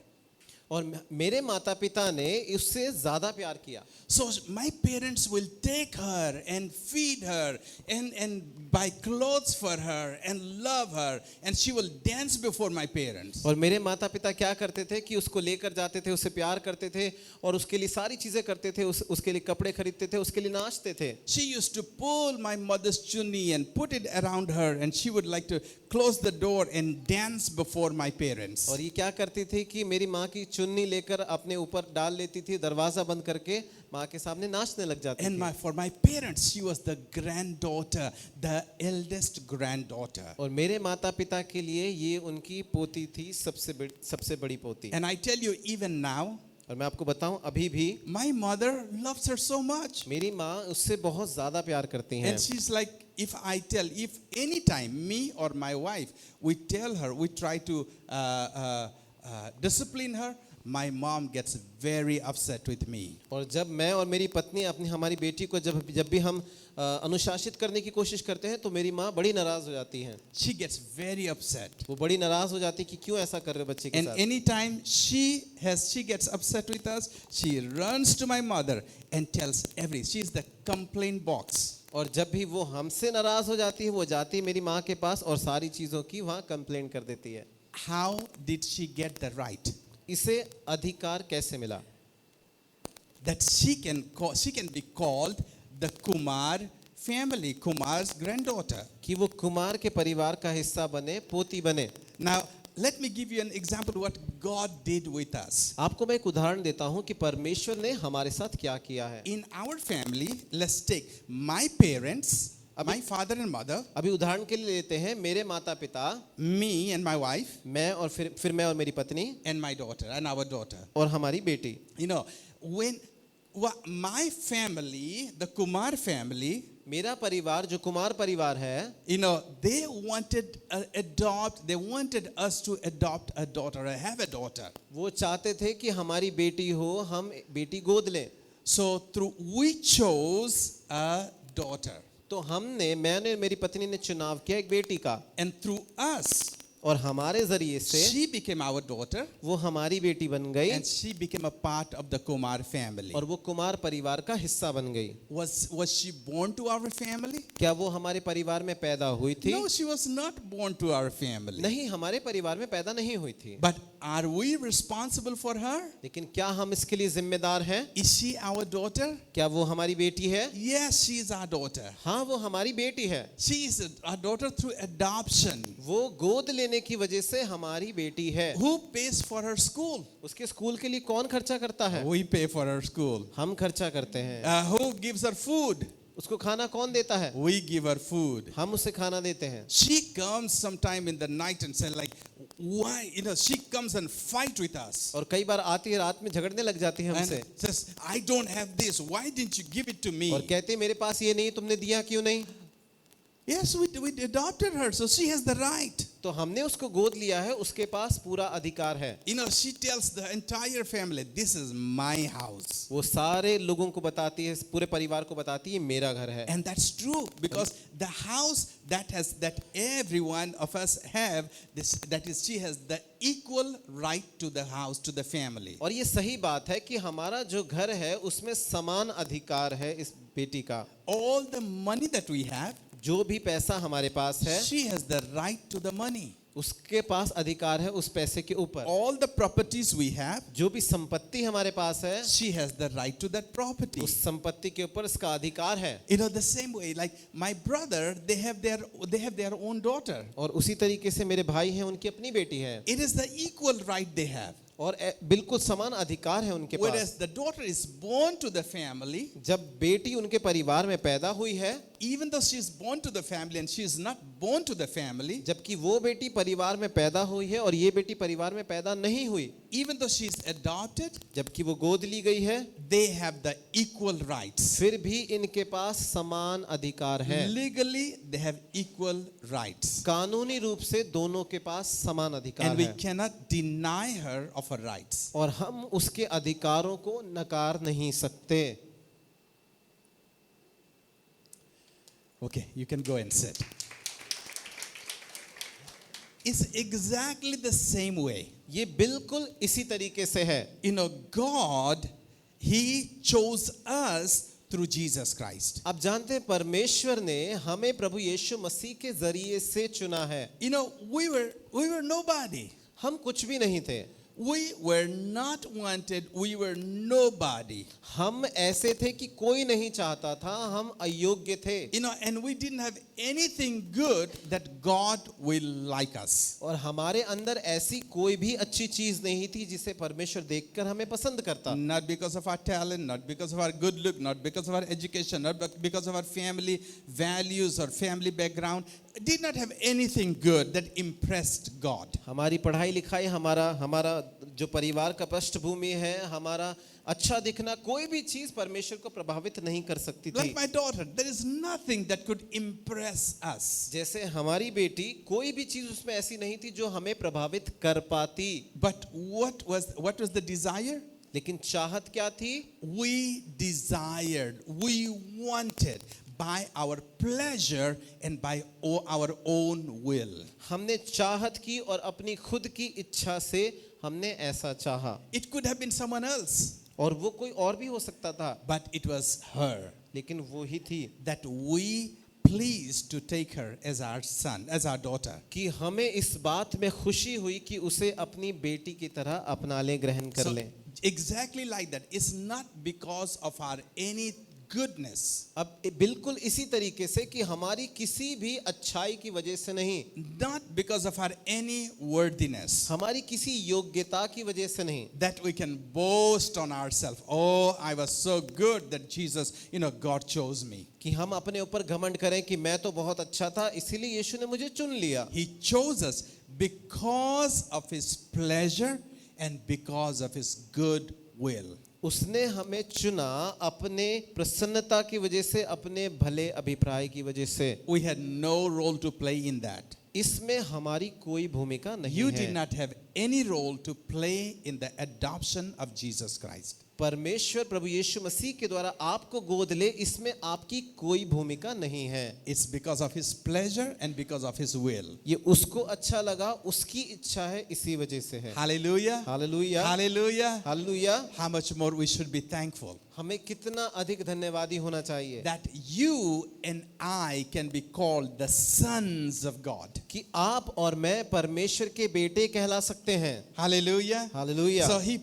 Speaker 3: और मेरे माता पिता ने उससे ज्यादा प्यार किया.
Speaker 2: So my parents will take her and feed her and buy clothes for her and love her, and she will dance before my parents.
Speaker 3: और मेरे माता पिता क्या करते थे कि उसको लेकर जाते थे, उससे प्यार करते थे और उसके लिए सारी चीजें करते थे, उसके लिए कपड़े खरीदते थे, उसके लिए नाचते थे.
Speaker 2: She used to pull my mother's chunni and put it around her, and she would like to close the door and dance before my parents.
Speaker 3: और ये क्या करती थी कि मेरी माँ की चुन्नी लेकर अपने ऊपर डाल लेती थी, दरवाजा बंद करके माँ के सामने नाचने लग जाती
Speaker 2: And
Speaker 3: थी.
Speaker 2: for my parents, she was the granddaughter, the eldest granddaughter.
Speaker 3: और मेरे माता पिता के लिए ये उनकी पोती थी, सबसे बड़ी पोती.
Speaker 2: And I tell you, even now,
Speaker 3: और मैं आपको बताऊं, अभी भी
Speaker 2: my mother loves her so much.
Speaker 3: मेरी माँ उससे बहुत ज्यादा प्यार करती हैं.
Speaker 2: And she's like, if any time me or my wife, we tell her, we try to discipline her, my mom gets very upset with me.
Speaker 3: और जब मैं और मेरी पत्नी हमारी बेटी को जब भी हम अनुशासित करने की कोशिश करते हैं तो मेरी माँ बड़ी नाराज हो जाती हैं.
Speaker 2: She gets very upset.
Speaker 3: वो बड़ी नाराज हो जाती कि क्यों ऐसा कर रहे बच्चे के
Speaker 2: And
Speaker 3: साथ.
Speaker 2: anytime she gets upset with us, she runs to my mother and tells she's the complaint box.
Speaker 3: और जब भी वो हमसे नाराज हो जाती है, वो जाती है मेरी माँ के पास और सारी चीजों की वहाँ कंप्लेंट कर देती है.
Speaker 2: How did she get the right?
Speaker 3: इसे अधिकार कैसे मिला?
Speaker 2: That she can be called the Kumar family, Kumar's granddaughter.
Speaker 3: कि वो कुमार के परिवार का हिस्सा बने, पोती बने.
Speaker 2: Now, let me give you an example what God did with us.
Speaker 3: आपको मैं एक उदाहरण देता हूँ कि परमेश्वर ने हमारे साथ क्या किया है.
Speaker 2: In our family, let's take my parents, my father and mother,
Speaker 3: अभी उदाहरण के लिए लेते हैं मेरे माता पिता,
Speaker 2: me and my wife,
Speaker 3: मैं और फिर मैं और मेरी पत्नी
Speaker 2: and my daughter and our daughter.
Speaker 3: और हमारी बेटी.
Speaker 2: You know, when my family, the Kumar family,
Speaker 3: मेरा परिवार जो कुमार परिवार है,
Speaker 2: you know, they wanted us to adopt a daughter, have a daughter.
Speaker 3: वो चाहते थे कि हमारी बेटी हो, हम बेटी गोद लें.
Speaker 2: So we chose a daughter.
Speaker 3: तो मैंने मेरी पत्नी ने चुनाव किया एक बेटी का.
Speaker 2: And through us,
Speaker 3: और हमारे जरिए से
Speaker 2: she became our daughter.
Speaker 3: वो हमारी बेटी बन गई.
Speaker 2: And she became a part of the Kumar family.
Speaker 3: और वो कुमार परिवार का हिस्सा बन गई.
Speaker 2: Was she born to our family?
Speaker 3: क्या वो हमारे परिवार में पैदा हुई थी?
Speaker 2: No, she was not born to our family.
Speaker 3: नहीं, हमारे परिवार में पैदा नहीं हुई थी.
Speaker 2: But are we responsible for her?
Speaker 3: लेकिन क्या हम इसके लिए जिम्मेदार हैं?
Speaker 2: Is she our daughter?
Speaker 3: क्या वो हमारी बेटी है?
Speaker 2: Yes, she is our daughter.
Speaker 3: हाँ, वो हमारी बेटी है.
Speaker 2: She is our daughter through adoption.
Speaker 3: वो गोद लेने की वजह से हमारी बेटी है.
Speaker 2: Who pays for her school?
Speaker 3: उसके स्कूल के लिए कौन खर्चा करता है?
Speaker 2: We pay for her school.
Speaker 3: हम खर्चा करते हैं.
Speaker 2: Who gives her food?
Speaker 3: उसको खाना कौन देता है?
Speaker 2: We give her food.
Speaker 3: हम उसे खाना देते हैं.
Speaker 2: She comes sometime in the night and say like, why? You know, she comes and fight with us.
Speaker 3: और कई बार आती है रात में झगड़ने लग जाती है हमसे.
Speaker 2: And says, I don't have this. Why didn't you give it to me?
Speaker 3: और कहते हैं मेरे पास ये नहीं, तुमने दिया क्यों नहीं?
Speaker 2: Yes, we adopted her, so she has the right.
Speaker 3: तो हमने उसको गोद लिया है, उसके पास पूरा अधिकार है.
Speaker 2: You know, she tells the entire family, this is my house.
Speaker 3: वो सारे लोगों को बताती है, पूरे परिवार को बताती है, मेरा घर है.
Speaker 2: And that's true because the house that every one of us have, she has the equal right to the house, to the family.
Speaker 3: और ये सही बात है कि हमारा जो घर है उसमें समान अधिकार है इस बेटी का.
Speaker 2: All the money that we have,
Speaker 3: जो भी पैसा हमारे पास है,
Speaker 2: she has the right to the money.
Speaker 3: उसके पास अधिकार है उस पैसे के ऊपर.
Speaker 2: All the properties we have,
Speaker 3: जो भी संपत्ति हमारे पास है,
Speaker 2: she has the right to that property.
Speaker 3: उस संपत्ति के ऊपर इसका अधिकार है.
Speaker 2: You know, the same way, like my brother, they have their own daughter.
Speaker 3: और उसी तरीके से मेरे भाई हैं, उनकी अपनी बेटी है.
Speaker 2: It is the equal right they have.
Speaker 3: और बिल्कुल समान अधिकार है उनके पास.
Speaker 2: Whereas the daughter is born to the family,
Speaker 3: जब बेटी उनके परिवार में पैदा हुई है,
Speaker 2: even though she is born to the family and she is not born to the family,
Speaker 3: जबकि वो बेटी परिवार में पैदा हुई है और ये बेटी परिवार में पैदा नहीं हुई,
Speaker 2: even though she is adopted,
Speaker 3: जबकि वो गोद ली गई है,
Speaker 2: they have the equal rights.
Speaker 3: फिर भी इनके पास समान अधिकार है.
Speaker 2: Legally, they have equal rights.
Speaker 3: कानूनी रूप से दोनों के पास समान अधिकार
Speaker 2: And we
Speaker 3: है.
Speaker 2: cannot deny her of her rights.
Speaker 3: और हम उसके अधिकारों को नकार नहीं सकते.
Speaker 2: Okay, you can go and sit. It's exactly the same way.
Speaker 3: ये बिल्कुल इसी तरीके से है.
Speaker 2: You know, God, He chose us through Jesus Christ.
Speaker 3: आप जानते हैं परमेश्वर ने हमें प्रभु यीशु मसीह के जरिए से चुना है.
Speaker 2: You know, we were nobody.
Speaker 3: हम कुछ भी नहीं थे.
Speaker 2: We were not wanted. We were nobody.
Speaker 3: हम ऐसे थे कि कोई नहीं चाहता था. हम अयोग्य थे.
Speaker 2: You know, and we didn't have anything good that God will like us.
Speaker 3: और हमारे अंदर ऐसी कोई भी अच्छी चीज नहीं थी जिसे परमेश्वर देखकर हमें पसंद करता.
Speaker 2: Not because of our talent, not because of our good look, not because of our education, not because of our family values or family background. Did not have anything good that impressed God.
Speaker 3: हमारी पढ़ाई लिखाई, हमारा जो परिवार का पृष्ठभूमि है, हमारा अच्छा दिखना, कोई भी चीज परमेश्वर को प्रभावित नहीं कर सकती थी.
Speaker 2: Like my daughter, there is nothing that could impress us.
Speaker 3: जैसे हमारी बेटी, कोई भी चीज उसमें ऐसी नहीं थी जो हमें प्रभावित कर पाती.
Speaker 2: But what was the desire?
Speaker 3: लेकिन चाहत क्या थी?
Speaker 2: We desired, we wanted by our pleasure and by our own will.
Speaker 3: हमने चाहत की और अपनी खुद की इच्छा से हमने ऐसा चाहा.
Speaker 2: It could have been someone else,
Speaker 3: और वो कोई और भी हो सकता था,
Speaker 2: but it was her
Speaker 3: लेकिन वो ही थी.
Speaker 2: that we pleased to take her as our son, as our daughter.
Speaker 3: कि हमें इस बात में खुशी हुई कि उसे अपनी बेटी की तरह अपना ले, ग्रहण कर
Speaker 2: So,
Speaker 3: लें.
Speaker 2: exactly like that. It's not because of our any goodness,
Speaker 3: अब बिल्कुल इसी तरीके से कि हमारी किसी भी अच्छाई की वजह से नहीं,
Speaker 2: not because of our any worthiness,
Speaker 3: हमारी किसी योग्यता की वजह से नहीं,
Speaker 2: that we can boast on ourselves. Oh, I was so good that Jesus, God chose me.
Speaker 3: कि हम अपने ऊपर घमंड करें कि मैं तो बहुत अच्छा था इसीलिए यीशु ने मुझे चुन लिया.
Speaker 2: He chose us because of His pleasure and because of His good will.
Speaker 3: उसने हमें चुना अपने प्रसन्नता की वजह से, अपने भले अभिप्राय की वजह से.
Speaker 2: We had no role to play in that.
Speaker 3: इसमें हमारी कोई भूमिका नहीं
Speaker 2: You
Speaker 3: है.
Speaker 2: did not have any role to play in the adoption of Jesus Christ.
Speaker 3: परमेश्वर प्रभु यीशु मसीह के द्वारा आपको गोद ले, इसमें आपकी कोई भूमिका नहीं है.
Speaker 2: It's because of His pleasure and because of His will.
Speaker 3: ये उसको अच्छा लगा, उसकी इच्छा है, इसी वजह से है.
Speaker 2: Hallelujah.
Speaker 3: Hallelujah,
Speaker 2: Hallelujah.
Speaker 3: Hallelujah.
Speaker 2: How much more we should be thankful
Speaker 3: हमें कितना अधिक धन्यवादी होना चाहिए
Speaker 2: that you and I can be called the sons of God.
Speaker 3: कि आप और मैं परमेश्वर के बेटे कहला सकते हैं.
Speaker 2: Hallelujah.
Speaker 3: Hallelujah.
Speaker 2: So He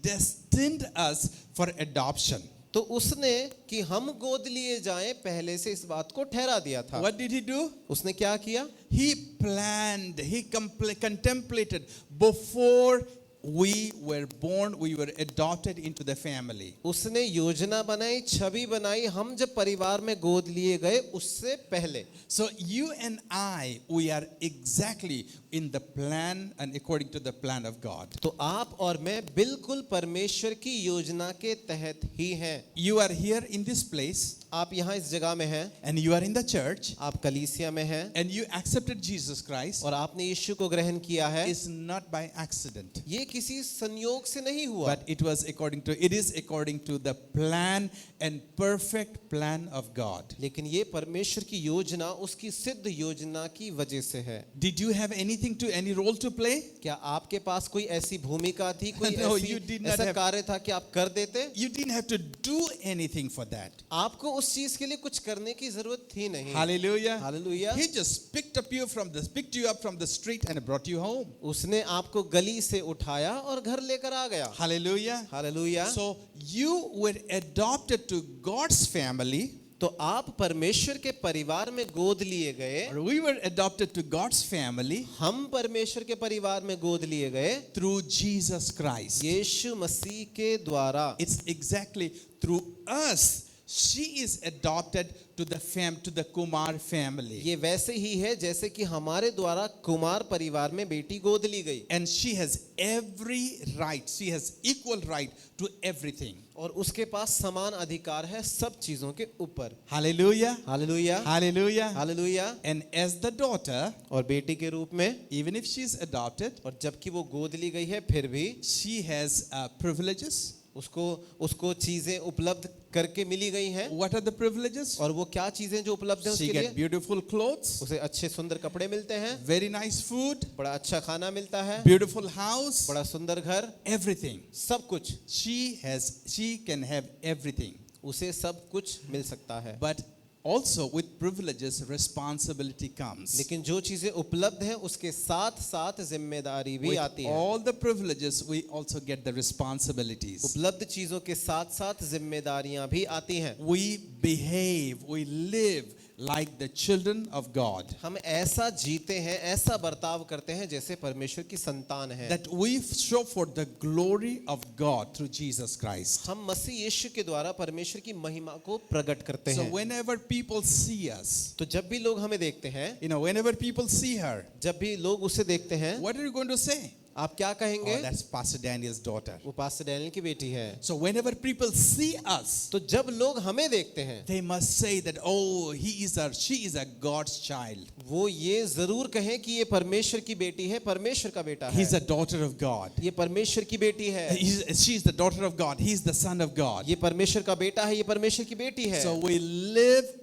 Speaker 2: predestined us for adoption.
Speaker 3: तो उसने कि हम गोद लिए जाएं पहले से इस बात को ठहरा दिया था.
Speaker 2: What did He do?
Speaker 3: उसने क्या किया?
Speaker 2: He planned, He contemplated before we were born, we were adopted into the family.
Speaker 3: उसने योजना बनाई, छवि बनाई, हम जब परिवार में गोद लिए गए उससे पहले.
Speaker 2: So you and I, we are exactly in the plan and according to the plan of God.
Speaker 3: तो आप और मैं बिल्कुल परमेश्वर की योजना के तहत ही हैं.
Speaker 2: You are here in this place
Speaker 3: आप यहाँ इस जगह में हैं,
Speaker 2: and you are in the church
Speaker 3: आप कलीसिया में हैं
Speaker 2: and you accepted Jesus Christ.
Speaker 3: और आपने यीशु को ग्रहण किया है.
Speaker 2: It's not by accident,
Speaker 3: ये किसी संयोग से नहीं हुआ,
Speaker 2: but it is according to the plan and perfect plan of God.
Speaker 3: लेकिन ये परमेश्वर की योजना, उसकी सिद्ध योजना की वजह से है.
Speaker 2: Did you have any role to play?
Speaker 3: क्या आपके पास कोई ऐसी भूमिका थी, कोई
Speaker 2: No, you did not
Speaker 3: ऐसा
Speaker 2: have-
Speaker 3: कार्य था कि आप कर देते?
Speaker 2: You didn't have to do anything for that.
Speaker 3: आपको उस चीज के लिए कुछ करने की जरूरत थी नहीं.
Speaker 2: Hallelujah.
Speaker 3: Hallelujah.
Speaker 2: He just picked you up from the street and brought you home.
Speaker 3: उसने आपको गली से उठाया और घर लेकर आ गया.
Speaker 2: Hallelujah.
Speaker 3: Hallelujah.
Speaker 2: So you were adopted to God's family.
Speaker 3: तो आप परमेश्वर के परिवार में गोद लिए गए.
Speaker 2: Or we were adopted to God's family
Speaker 3: हम परमेश्वर के परिवार में गोद लिए गए
Speaker 2: through Jesus Christ.
Speaker 3: यीशु मसीह के द्वारा.
Speaker 2: It's exactly through us. She is adopted to the Kumar family.
Speaker 3: ये वैसे ही है जैसे कि हमारे द्वारा कुमार परिवार में बेटी गोद ली गई.
Speaker 2: And she has every right. She has equal right to everything.
Speaker 3: और उसके पास समान अधिकार है सब चीजों के ऊपर.
Speaker 2: Hallelujah.
Speaker 3: Hallelujah,
Speaker 2: Hallelujah.
Speaker 3: Hallelujah.
Speaker 2: And as the daughter,
Speaker 3: और बेटी के रूप में,
Speaker 2: even if she is adopted,
Speaker 3: और जबकि वो गोद ली गई है, फिर भी
Speaker 2: she has privileges.
Speaker 3: उसको चीजें उपलब्ध करके मिली गई हैं।
Speaker 2: What are the privileges?
Speaker 3: और वो क्या चीजें जो उपलब्ध है
Speaker 2: She
Speaker 3: उसके
Speaker 2: get
Speaker 3: लिए?
Speaker 2: beautiful clothes,
Speaker 3: उसे अच्छे सुंदर कपड़े मिलते हैं,
Speaker 2: very nice food,
Speaker 3: बड़ा अच्छा खाना मिलता है,
Speaker 2: beautiful house,
Speaker 3: बड़ा सुंदर घर,
Speaker 2: everything.
Speaker 3: सब कुछ।
Speaker 2: She can have everything.
Speaker 3: उसे सब कुछ मिल सकता है।
Speaker 2: But also with privileges, responsibility comes.
Speaker 3: लेकिन जो चीजें उपलब्ध हैं उसके साथ साथ जिम्मेदारी भी
Speaker 2: With
Speaker 3: आती है।
Speaker 2: all the privileges, we also get the responsibilities.
Speaker 3: उपलब्ध चीजों के साथ साथ जिम्मेदारियां भी आती हैं।
Speaker 2: We behave, we live like the children of God.
Speaker 3: हम ऐसा जीते हैं, ऐसा बर्ताव करते हैं जैसे परमेश्वर की संतान है।
Speaker 2: That we show for the glory of God through Jesus Christ.
Speaker 3: हम मसीह यीशु के द्वारा परमेश्वर की महिमा को प्रकट करते
Speaker 2: So
Speaker 3: हैं।
Speaker 2: whenever people see us,
Speaker 3: तो जब भी लोग हमें देखते हैं,
Speaker 2: whenever people see her,
Speaker 3: जब भी लोग उसे देखते हैं,
Speaker 2: what are you going to say?
Speaker 3: आप क्या कहेंगे?
Speaker 2: Oh, that's Pastor Daniel's daughter.
Speaker 3: वो पास्टर डैनियल की बेटी है।
Speaker 2: So whenever people see us,
Speaker 3: तो जब लोग हमें देखते हैं,
Speaker 2: they must say that, oh, she is a God's child.
Speaker 3: वो ये जरूर कहें कि ये परमेश्वर की बेटी है, परमेश्वर का बेटा
Speaker 2: He's
Speaker 3: है।
Speaker 2: a daughter of God.
Speaker 3: ये परमेश्वर की बेटी है।
Speaker 2: She is the daughter of God. He's the son of God.
Speaker 3: ये परमेश्वर का बेटा है, ये परमेश्वर की बेटी है।
Speaker 2: So we live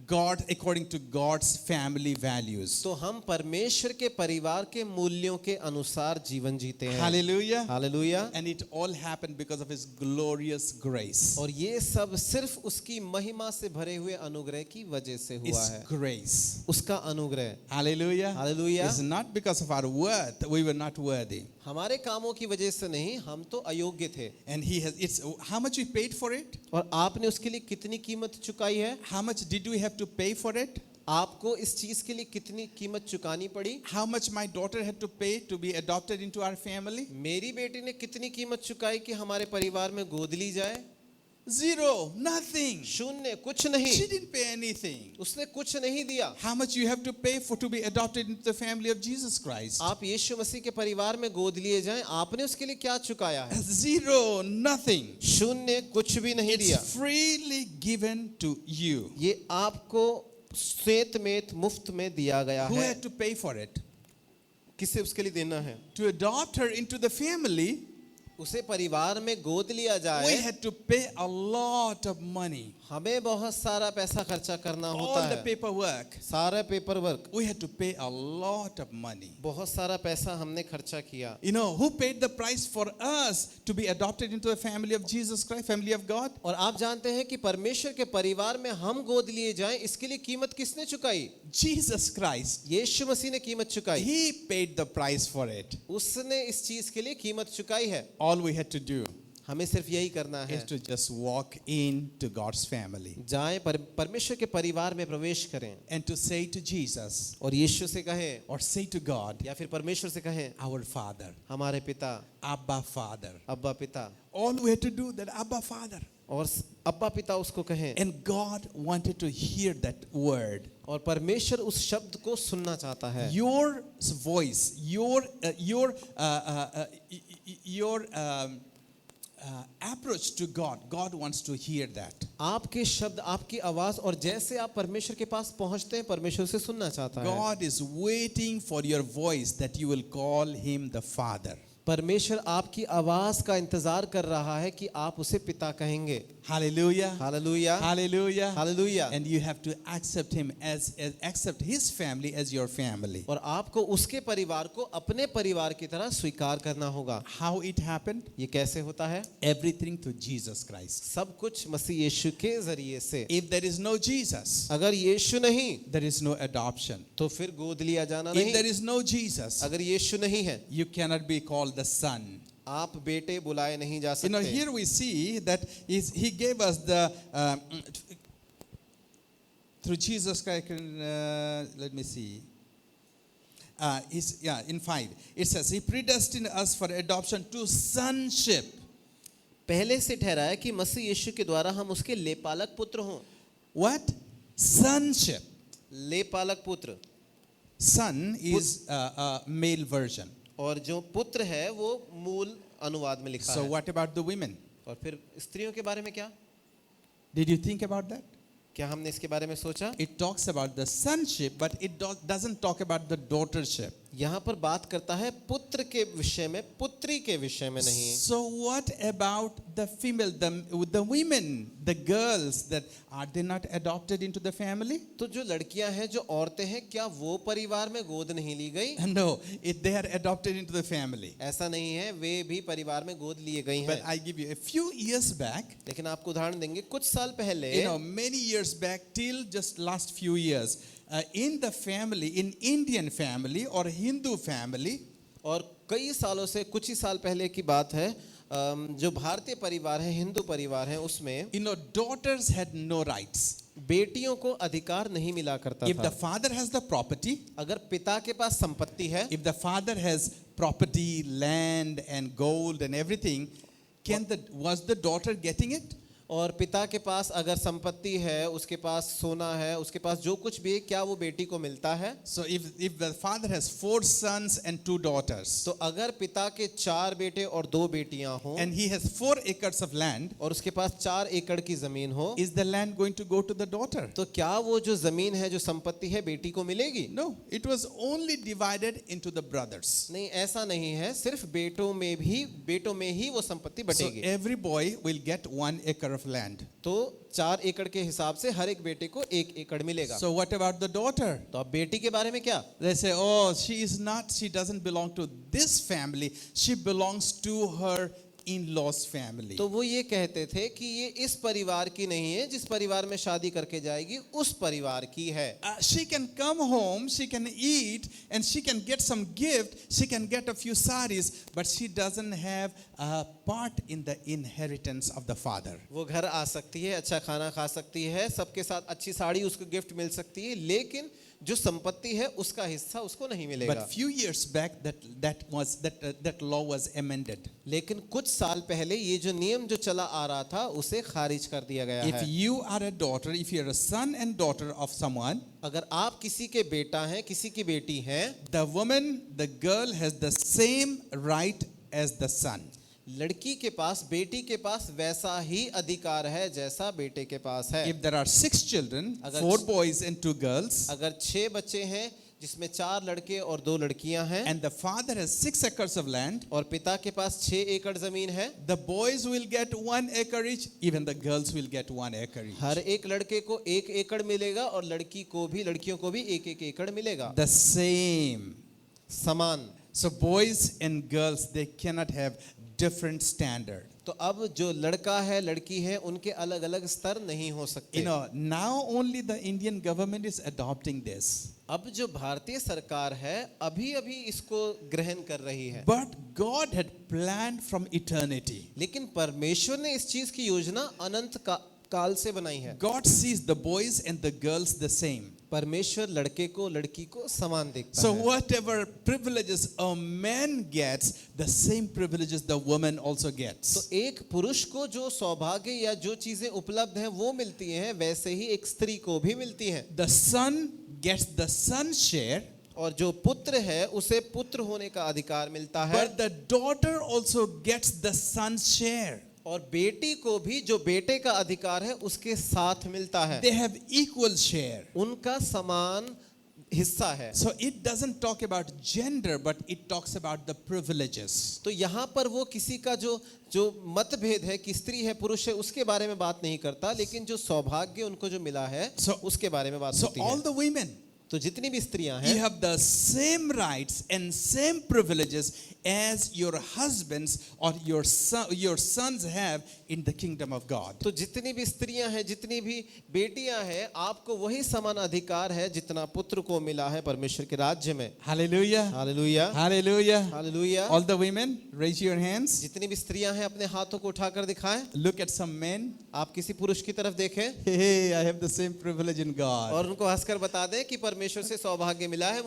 Speaker 2: God according to God's family values.
Speaker 3: तो हम परमेश्वर के परिवार के मूल्यों के अनुसार जीवन जीते हैं।
Speaker 2: Hallelujah.
Speaker 3: Hallelujah.
Speaker 2: And it all happened because of His glorious grace.
Speaker 3: और ये सब सिर्फ उसकी महिमा से भरे हुए अनुग्रह की वजह से हुआ
Speaker 2: It's
Speaker 3: है।
Speaker 2: grace.
Speaker 3: उसका अनुग्रह।
Speaker 2: Hallelujah.
Speaker 3: Hallelujah.
Speaker 2: It's not because of our worth. We were not worthy.
Speaker 3: हमारे कामों की वजह से नहीं, हम तो अयोग्य थे।
Speaker 2: And it's how much we paid for it?
Speaker 3: और आपने उसके लिए कितनी कीमत चुकाई है?
Speaker 2: How much did we have to pay for it?
Speaker 3: आपको इस चीज के लिए कितनी कीमत चुकानी पड़ी?
Speaker 2: How much my daughter had to pay to be adopted into our family?
Speaker 3: मेरी बेटी ने कितनी कीमत चुकाई कि हमारे परिवार में गोद ली जाए?
Speaker 2: Zero, nothing.
Speaker 3: शून्य, कुछ नहीं।
Speaker 2: She didn't pay anything.
Speaker 3: उसने कुछ नहीं दिया।
Speaker 2: How much you have to pay for to be adopted into the family of Jesus Christ?
Speaker 3: आप यीशु मसीह के परिवार में गोद लिए जाएं, आपने उसके लिए क्या चुकाया है?
Speaker 2: Zero, nothing.
Speaker 3: शून्य, कुछ भी नहीं दिया।
Speaker 2: It's freely given to you.
Speaker 3: ये आपको स्वेत-मेत मुफ्त में दिया गया
Speaker 2: Who
Speaker 3: है।
Speaker 2: had to pay for it?
Speaker 3: किसे उसके लिए देना है?
Speaker 2: To adopt her into the family,
Speaker 3: उसे परिवार में गोद लिया
Speaker 2: we
Speaker 3: जाए,
Speaker 2: had to pay a lot of money.
Speaker 3: हमें बहुत सारा पैसा खर्चा करना होता
Speaker 2: All the
Speaker 3: है।
Speaker 2: paperwork.
Speaker 3: सारा paper work,
Speaker 2: We had to pay a lot of money.
Speaker 3: बहुत सारा पैसा हमने खर्चा किया।
Speaker 2: Who paid the price for us to be adopted into the family of Jesus Christ, family of God?
Speaker 3: और आप जानते हैं कि परमेश्वर के परिवार में हम गोद लिए जाएं, इसके लिए कीमत किसने चुकाई?
Speaker 2: Jesus Christ.
Speaker 3: यीशु मसीह ने कीमत चुकाई।
Speaker 2: He paid the price for it.
Speaker 3: उसने इस चीज के लिए कीमत चुकाई है।
Speaker 2: All we had to do
Speaker 3: हमें सिर्फ यही करना है,
Speaker 2: is to just walk into God's family
Speaker 3: जाएं परमेश्वर के परिवार में प्रवेश करें
Speaker 2: and to say to Jesus
Speaker 3: और यीशु से कहें,
Speaker 2: or say to God,
Speaker 3: या फिर परमेश्वर से कहें,
Speaker 2: our Father,
Speaker 3: हमारे पिता,
Speaker 2: Abba Father.
Speaker 3: अब्बा पिता।
Speaker 2: All we had to do that, Abba Father.
Speaker 3: और अब्बा पिता उसको कहें।
Speaker 2: And God wanted to hear that word.
Speaker 3: और परमेश्वर उस शब्द को सुनना चाहता है।
Speaker 2: Your voice, your approach to God, God wants to hear that.
Speaker 3: आपके शब्द, आपकी आवाज और जैसे आप परमेश्वर के पास पहुंचते हैं, परमेश्वर से सुनना चाहता है।
Speaker 2: God is waiting for your voice that you will call him the Father.
Speaker 3: परमेश्वर आपकी आवाज का इंतजार कर रहा है कि आप उसे पिता कहेंगे।
Speaker 2: Hallelujah.
Speaker 3: Hallelujah,
Speaker 2: Hallelujah.
Speaker 3: Hallelujah.
Speaker 2: And you have to accept him accept his family as your family.
Speaker 3: और आपको उसके परिवार को अपने परिवार की तरह स्वीकार करना होगा।
Speaker 2: How it happened?
Speaker 3: ये कैसे होता है?
Speaker 2: Everything through Jesus Christ.
Speaker 3: सब कुछ मसीह यीशु के जरिए से।
Speaker 2: If there is no Jesus,
Speaker 3: अगर यीशु नहीं,
Speaker 2: there is no adoption.
Speaker 3: तो फिर गोद लिया जाना
Speaker 2: If there
Speaker 3: नहीं।
Speaker 2: is no Jesus,
Speaker 3: अगर यीशु नहीं है,
Speaker 2: you cannot be called the son.
Speaker 3: आप बेटे बुलाए नहीं जा सकते।
Speaker 2: Here we see that he gave us the through Jesus Christ. Let me see. In 5 it says he predestined us for adoption to sonship.
Speaker 3: पहले से ठहराया कि मसीह यीशु के द्वारा हम उसके लेपालक पुत्र हों।
Speaker 2: What? Sonship.
Speaker 3: लेपालक पुत्र।
Speaker 2: Son is a male version.
Speaker 3: और जो पुत्र है वो मूल अनुवाद में लिखा
Speaker 2: So
Speaker 3: है।
Speaker 2: what about the women?
Speaker 3: और फिर स्त्रियों के बारे में क्या?
Speaker 2: Did you think about that?
Speaker 3: क्या हमने इसके बारे में सोचा?
Speaker 2: It talks about the sonship, but it doesn't talk about the daughtership.
Speaker 3: यहाँ पर बात करता है पुत्र के विषय में, पुत्री के विषय में नहीं।
Speaker 2: So what about the female, the women, the girls, that are they not adopted into the family?
Speaker 3: तो जो लड़कियां हैं, जो औरतें हैं, क्या वो परिवार में गोद नहीं ली गई?
Speaker 2: No, they are adopted into the family.
Speaker 3: ऐसा नहीं है, वे भी परिवार में गोद लिए गई
Speaker 2: But
Speaker 3: हैं।
Speaker 2: I give you a few years back,
Speaker 3: लेकिन आपको उदाहरण देंगे, कुछ साल पहले,
Speaker 2: many years back, till just last few years, in the family, in Indian family or Hindu family,
Speaker 3: और कई सालों से, कुछ ही साल पहले की बात है, जो भारतीय परिवार है, हिंदू परिवार है, उसमें
Speaker 2: daughters had no rights.
Speaker 3: बेटियों को अधिकार नहीं मिला करता
Speaker 2: If
Speaker 3: था।
Speaker 2: the father has the property,
Speaker 3: अगर पिता के पास संपत्ति है,
Speaker 2: if the father has property, land and gold and everything, was the daughter getting it?
Speaker 3: और पिता के पास अगर संपत्ति है, उसके पास सोना है, उसके पास जो कुछ भी है, क्या वो बेटी को मिलता है?
Speaker 2: So if the father has 4 sons and 2 daughters,
Speaker 3: तो अगर पिता के 4 बेटे और 2 बेटियां हों,
Speaker 2: and he has 4 acres of land,
Speaker 3: और उसके पास 4 एकड़ की जमीन हो,
Speaker 2: is the land going to go to the daughter?
Speaker 3: तो क्या वो जो जमीन है, जो संपत्ति है, बेटी को मिलेगी?
Speaker 2: No, it was only divided into the brothers.
Speaker 3: नहीं, ऐसा नहीं है, सिर्फ बेटों में ही वो संपत्ति
Speaker 2: So
Speaker 3: बटेगी।
Speaker 2: every boy will get 1 acre of land.
Speaker 3: तो 4 एकड़ के हिसाब से हर एक बेटे को 1 एकड़ मिलेगा।
Speaker 2: So what about the daughter?
Speaker 3: तो अब बेटी के बारे में क्या?
Speaker 2: They say, oh, she doesn't belong to this family. She belongs to her in-laws family.
Speaker 3: तो वो ये कहते थे कि ये इस परिवार की नहीं है, जिस परिवार में शादी करके जाएगी उस परिवार की है।
Speaker 2: She can come home, she can eat, and she can get some gift. She can get a few saris, but she doesn't have a part in the inheritance of the father.
Speaker 3: वो घर आ सकती है, अच्छा खाना खा सकती है, सबके साथ अच्छी साड़ी उसको गिफ्ट मिल सकती है, लेकिन जो संपत्ति है उसका हिस्सा उसको नहीं मिलेगा।
Speaker 2: But few years back that law was amended.
Speaker 3: लेकिन कुछ साल पहले ये जो नियम जो चला आ रहा था, उसे खारिज कर दिया गया
Speaker 2: If
Speaker 3: है।
Speaker 2: you are a daughter, if you are a son and daughter of someone,
Speaker 3: अगर आप किसी के बेटा हैं, किसी की बेटी हैं,
Speaker 2: the girl has the same right as the son.
Speaker 3: लड़की के पास, बेटी के पास वैसा ही अधिकार है जैसा बेटे के पास है।
Speaker 2: If there are 6 children,
Speaker 3: अगर
Speaker 2: 4 boys and 2 girls,
Speaker 3: अगर 6 बच्चे हैं, जिसमें 4 लड़के और 2 लड़कियां हैं,
Speaker 2: and the father has 6 acres of land,
Speaker 3: और पिता के पास 6 एकड़ जमीन है,
Speaker 2: the boys will get 1 acre each, even the girls will get 1 acre each.
Speaker 3: हर एक लड़के को 1 एकड़ मिलेगा और लड़कियों को भी 1-1 एकड़ मिलेगा।
Speaker 2: The same.
Speaker 3: समान।
Speaker 2: So boys and girls, they cannot have different standard.
Speaker 3: तो अब जो लड़का है, लड़की है, उनके अलग अलग स्तर नहीं हो सकते।
Speaker 2: Now only the Indian government is adopting this.
Speaker 3: अब जो भारतीय सरकार है, अभी इसको ग्रहण कर रही है।
Speaker 2: But God had planned from eternity.
Speaker 3: लेकिन परमेश्वर ने इस चीज की योजना अनंत काल से बनाई है।
Speaker 2: God sees the boys and the girls the same.
Speaker 3: परमेश्वर लड़के को, लड़की को समान देखता
Speaker 2: So
Speaker 3: है।
Speaker 2: whatever privileges a man gets, the same privileges the woman also gets.
Speaker 3: तो एक पुरुष को जो सौभाग्य या जो चीजें उपलब्ध हैं वो मिलती हैं, वैसे ही एक स्त्री को भी मिलती हैं।
Speaker 2: The son gets the son share,
Speaker 3: और जो पुत्र है उसे पुत्र होने का अधिकार मिलता है,
Speaker 2: but the daughter also gets the son's share.
Speaker 3: और बेटी को भी जो बेटे का अधिकार है उसके साथ मिलता है।
Speaker 2: They have equal share.
Speaker 3: उनका समान हिस्सा है।
Speaker 2: So it doesn't talk about gender, but it talks about the privileges.
Speaker 3: तो यहाँ पर वो किसी का जो मतभेद है कि स्त्री है पुरुष है उसके बारे में बात नहीं करता, लेकिन जो सौभाग्य उनको जो मिला है उसके बारे में बात
Speaker 2: So
Speaker 3: होती
Speaker 2: all
Speaker 3: है।
Speaker 2: the women,
Speaker 3: तो जितनी भी स्त्रियां
Speaker 2: you
Speaker 3: हैं,
Speaker 2: have the same rights and same privileges as your husbands or your sons have in the kingdom of God.
Speaker 3: तो जितनी भी स्त्रियां हैं, जितनी भी बेटियां हैं, आपको वही समान अधिकार है जितना पुत्र को मिला है परमेश्वर के राज्य में।
Speaker 2: Hallelujah.
Speaker 3: Hallelujah,
Speaker 2: Hallelujah.
Speaker 3: Hallelujah.
Speaker 2: All the women, raise your hands.
Speaker 3: जितनी भी स्त्रियां हैं अपने हाथों को उठाकर दिखाएं।
Speaker 2: Look at some men.
Speaker 3: आप किसी पुरुष की तरफ देखें
Speaker 2: Hey, I have the same privilege in God.
Speaker 3: और उनको हंसकर बता दें कि परमेश्वर से सौभाग्य मिला है।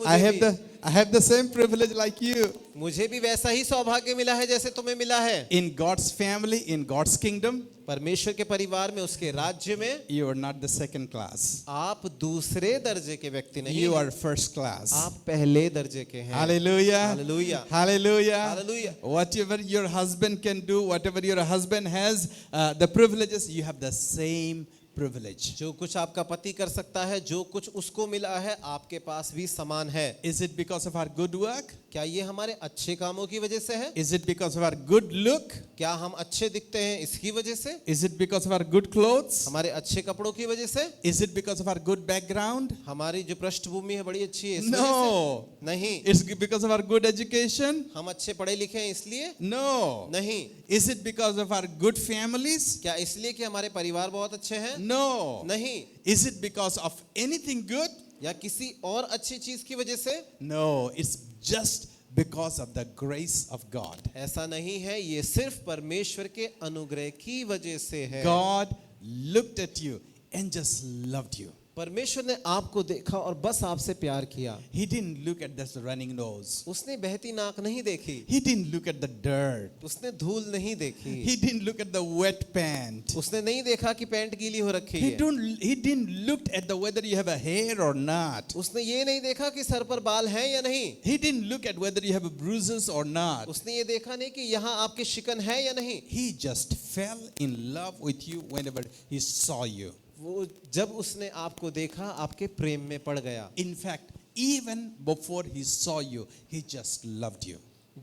Speaker 2: I have the same privilege like you.
Speaker 3: मुझे भी वैसा ही सौभाग्य मिला है जैसे तुम्हें मिला है।
Speaker 2: In God's family, in God's kingdom,
Speaker 3: परमेश्वर के परिवार में, उसके राज्य में,
Speaker 2: you are not the second class.
Speaker 3: आप दूसरे दर्जे के व्यक्ति नहीं
Speaker 2: You
Speaker 3: हैं,
Speaker 2: are first class.
Speaker 3: आप पहले दर्जे के हैं।
Speaker 2: Hallelujah.
Speaker 3: Hallelujah,
Speaker 2: Hallelujah.
Speaker 3: Hallelujah.
Speaker 2: Whatever your husband can do, whatever your husband has, the privileges, you have the same privilege.
Speaker 3: जो कुछ आपका पति कर सकता है, जो कुछ उसको मिला है, आपके पास भी समान है।
Speaker 2: Is it because of our good work?
Speaker 3: क्या ये हमारे अच्छे कामों की वजह से है?
Speaker 2: Is it because of our good look?
Speaker 3: क्या हम अच्छे दिखते हैं इसकी वजह से?
Speaker 2: Is it because of our good clothes?
Speaker 3: हमारे अच्छे कपड़ों की वजह से?
Speaker 2: Is it because of our good background?
Speaker 3: हमारी जो पृष्ठभूमि है बड़ी अच्छी है इस वजह से?
Speaker 2: No.
Speaker 3: नहीं।
Speaker 2: It's because of our good education?
Speaker 3: हम अच्छे पढ़े लिखे हैं इसलिए?
Speaker 2: No.
Speaker 3: नहीं।
Speaker 2: Is it because of our good families?
Speaker 3: क्या इसलिए कि हमारे परिवार बहुत अच्छे हैं?
Speaker 2: No.
Speaker 3: नहीं।
Speaker 2: Is it because of anything good?
Speaker 3: या किसी और अच्छी चीज की वजह से?
Speaker 2: No. It's just because of the grace of God.
Speaker 3: ऐसा नहीं है, ये सिर्फ परमेश्वर के अनुग्रह की वजह से है।
Speaker 2: God looked at you and just loved you.
Speaker 3: परमेश्वर ने आपको देखा और बस आपसे प्यार किया।
Speaker 2: He didn't look at this running nose.
Speaker 3: उसने बहती नाक नहीं देखी,
Speaker 2: He didn't look at the dirt.
Speaker 3: उसने धूल नहीं देखी,
Speaker 2: He didn't look at the wet pant.
Speaker 3: उसने नहीं देखा कि पैंट गीली हो रखी है,
Speaker 2: He didn't look at the whether you have a hair or not.
Speaker 3: उसने ये नहीं देखा कि सर पर बाल हैं या नहीं,
Speaker 2: He didn't look at whether you have bruises or not.
Speaker 3: उसने ये देखा नहीं कि यहाँ आपके शिकन है या नहीं।
Speaker 2: He just fell in love with you whenever he saw you.
Speaker 3: वो जब उसने आपको देखा आपके प्रेम में पड़ गया।
Speaker 2: In fact, even before he saw you, he just loved you.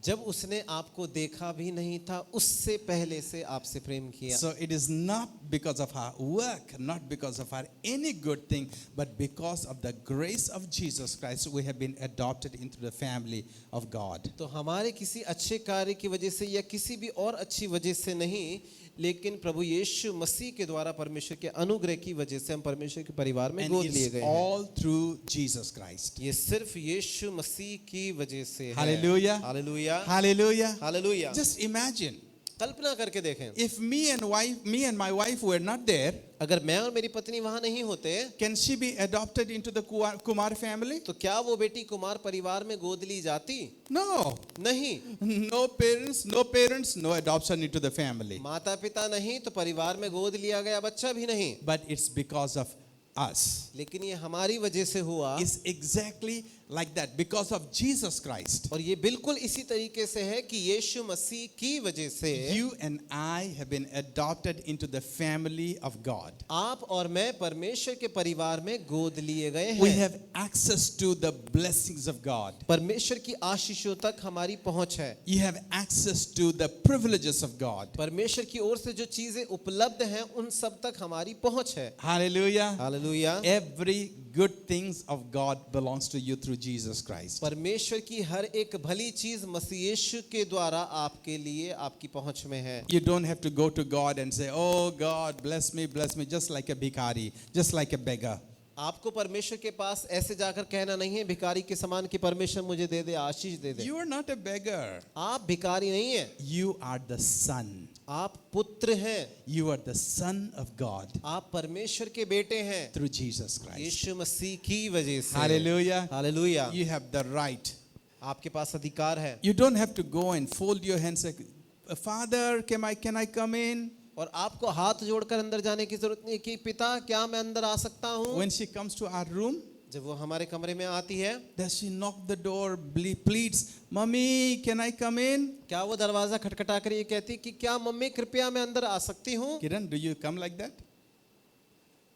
Speaker 3: जब उसने आपको देखा भी नहीं था, उससे पहले से आपसे प्रेम किया।
Speaker 2: So it is not because of our work, not because of our any good thing, but because of the grace of Jesus Christ, we have been adopted into the family of God.
Speaker 3: तो हमारे किसी अच्छे कार्य की वजह से या किसी भी और अच्छी वजह से नहीं, लेकिन प्रभु यीशु मसीह के द्वारा परमेश्वर के अनुग्रह की वजह से हम परमेश्वर के परिवार में
Speaker 2: And
Speaker 3: गोद लिए
Speaker 2: it's
Speaker 3: गए हैं।
Speaker 2: all through Jesus Christ.
Speaker 3: ये सिर्फ यीशु मसीह की वजह से है।
Speaker 2: Hallelujah.
Speaker 3: Hallelujah,
Speaker 2: Hallelujah.
Speaker 3: Hallelujah.
Speaker 2: Just imagine
Speaker 3: कल्पना करके देखें,
Speaker 2: if me and my wife were not there,
Speaker 3: अगर मैं और मेरी पत्नी वहां नहीं होते,
Speaker 2: can she be adopted into the Kumar family?
Speaker 3: तो क्या वो बेटी कुमार परिवार में गोद ली जाती?
Speaker 2: No.
Speaker 3: नहीं।
Speaker 2: No parents, no adoption into the family.
Speaker 3: माता पिता नहीं तो परिवार में गोद लिया गया बच्चा भी नहीं।
Speaker 2: But it's because of us.
Speaker 3: लेकिन ये हमारी वजह से हुआ।
Speaker 2: It's exactly like that because of Jesus Christ.
Speaker 3: और ये बिल्कुल इसी तरीके से है कि यीशु मसीह की वजह से
Speaker 2: You and I have been adopted into the family of God.
Speaker 3: आप और मैं परमेश्वर के परिवार में गोद लिए गए
Speaker 2: We
Speaker 3: हैं।
Speaker 2: have access to the blessings of God.
Speaker 3: परमेश्वर की आशीषों तक हमारी पहुंच है।
Speaker 2: You have access to the privileges of God.
Speaker 3: परमेश्वर की ओर से जो चीजें उपलब्ध हैं उन सब तक हमारी पहुंच है।
Speaker 2: Hallelujah.
Speaker 3: Hallelujah.
Speaker 2: Every good things of God belongs to you through Jesus Christ.
Speaker 3: परमेश्वर की हर एक भली चीज मसीह यीशु के द्वारा आपके लिए आपकी पहुंच में है।
Speaker 2: You don't have to go to God and say, "Oh God, bless me, just like a bhikari, just like a beggar."
Speaker 3: आपको परमेश्वर के पास ऐसे जाकर कहना नहीं है भिखारी के समान कि परमेश्वर मुझे दे दे, आशीष दे दे।
Speaker 2: You are not a beggar.
Speaker 3: आप भिखारी नहीं हैं,
Speaker 2: You are the son.
Speaker 3: आप पुत्र हैं।
Speaker 2: You are the son of God
Speaker 3: आप परमेश्वर के बेटे हैं
Speaker 2: through Jesus Christ.
Speaker 3: यीशु मसीह की वजह से।
Speaker 2: Hallelujah.
Speaker 3: Hallelujah.
Speaker 2: You have the right.
Speaker 3: आपके पास अधिकार है।
Speaker 2: You don't have to go and fold your hands like, "Father, can I come in?"
Speaker 3: और आपको हाथ जोड़कर अंदर जाने की जरूरत नहीं कि पिता क्या मैं अंदर आ सकता हूँ।
Speaker 2: When she comes to our room,
Speaker 3: जब वो हमारे कमरे में आती है,
Speaker 2: does she knock the door, pleads, "Mommy, can I come in?"
Speaker 3: क्या वो दरवाजा खटखटा कर ये कहती कि क्या मम्मी कृपया मैं अंदर आ सकती हूँ?
Speaker 2: Kiran, do you come like that?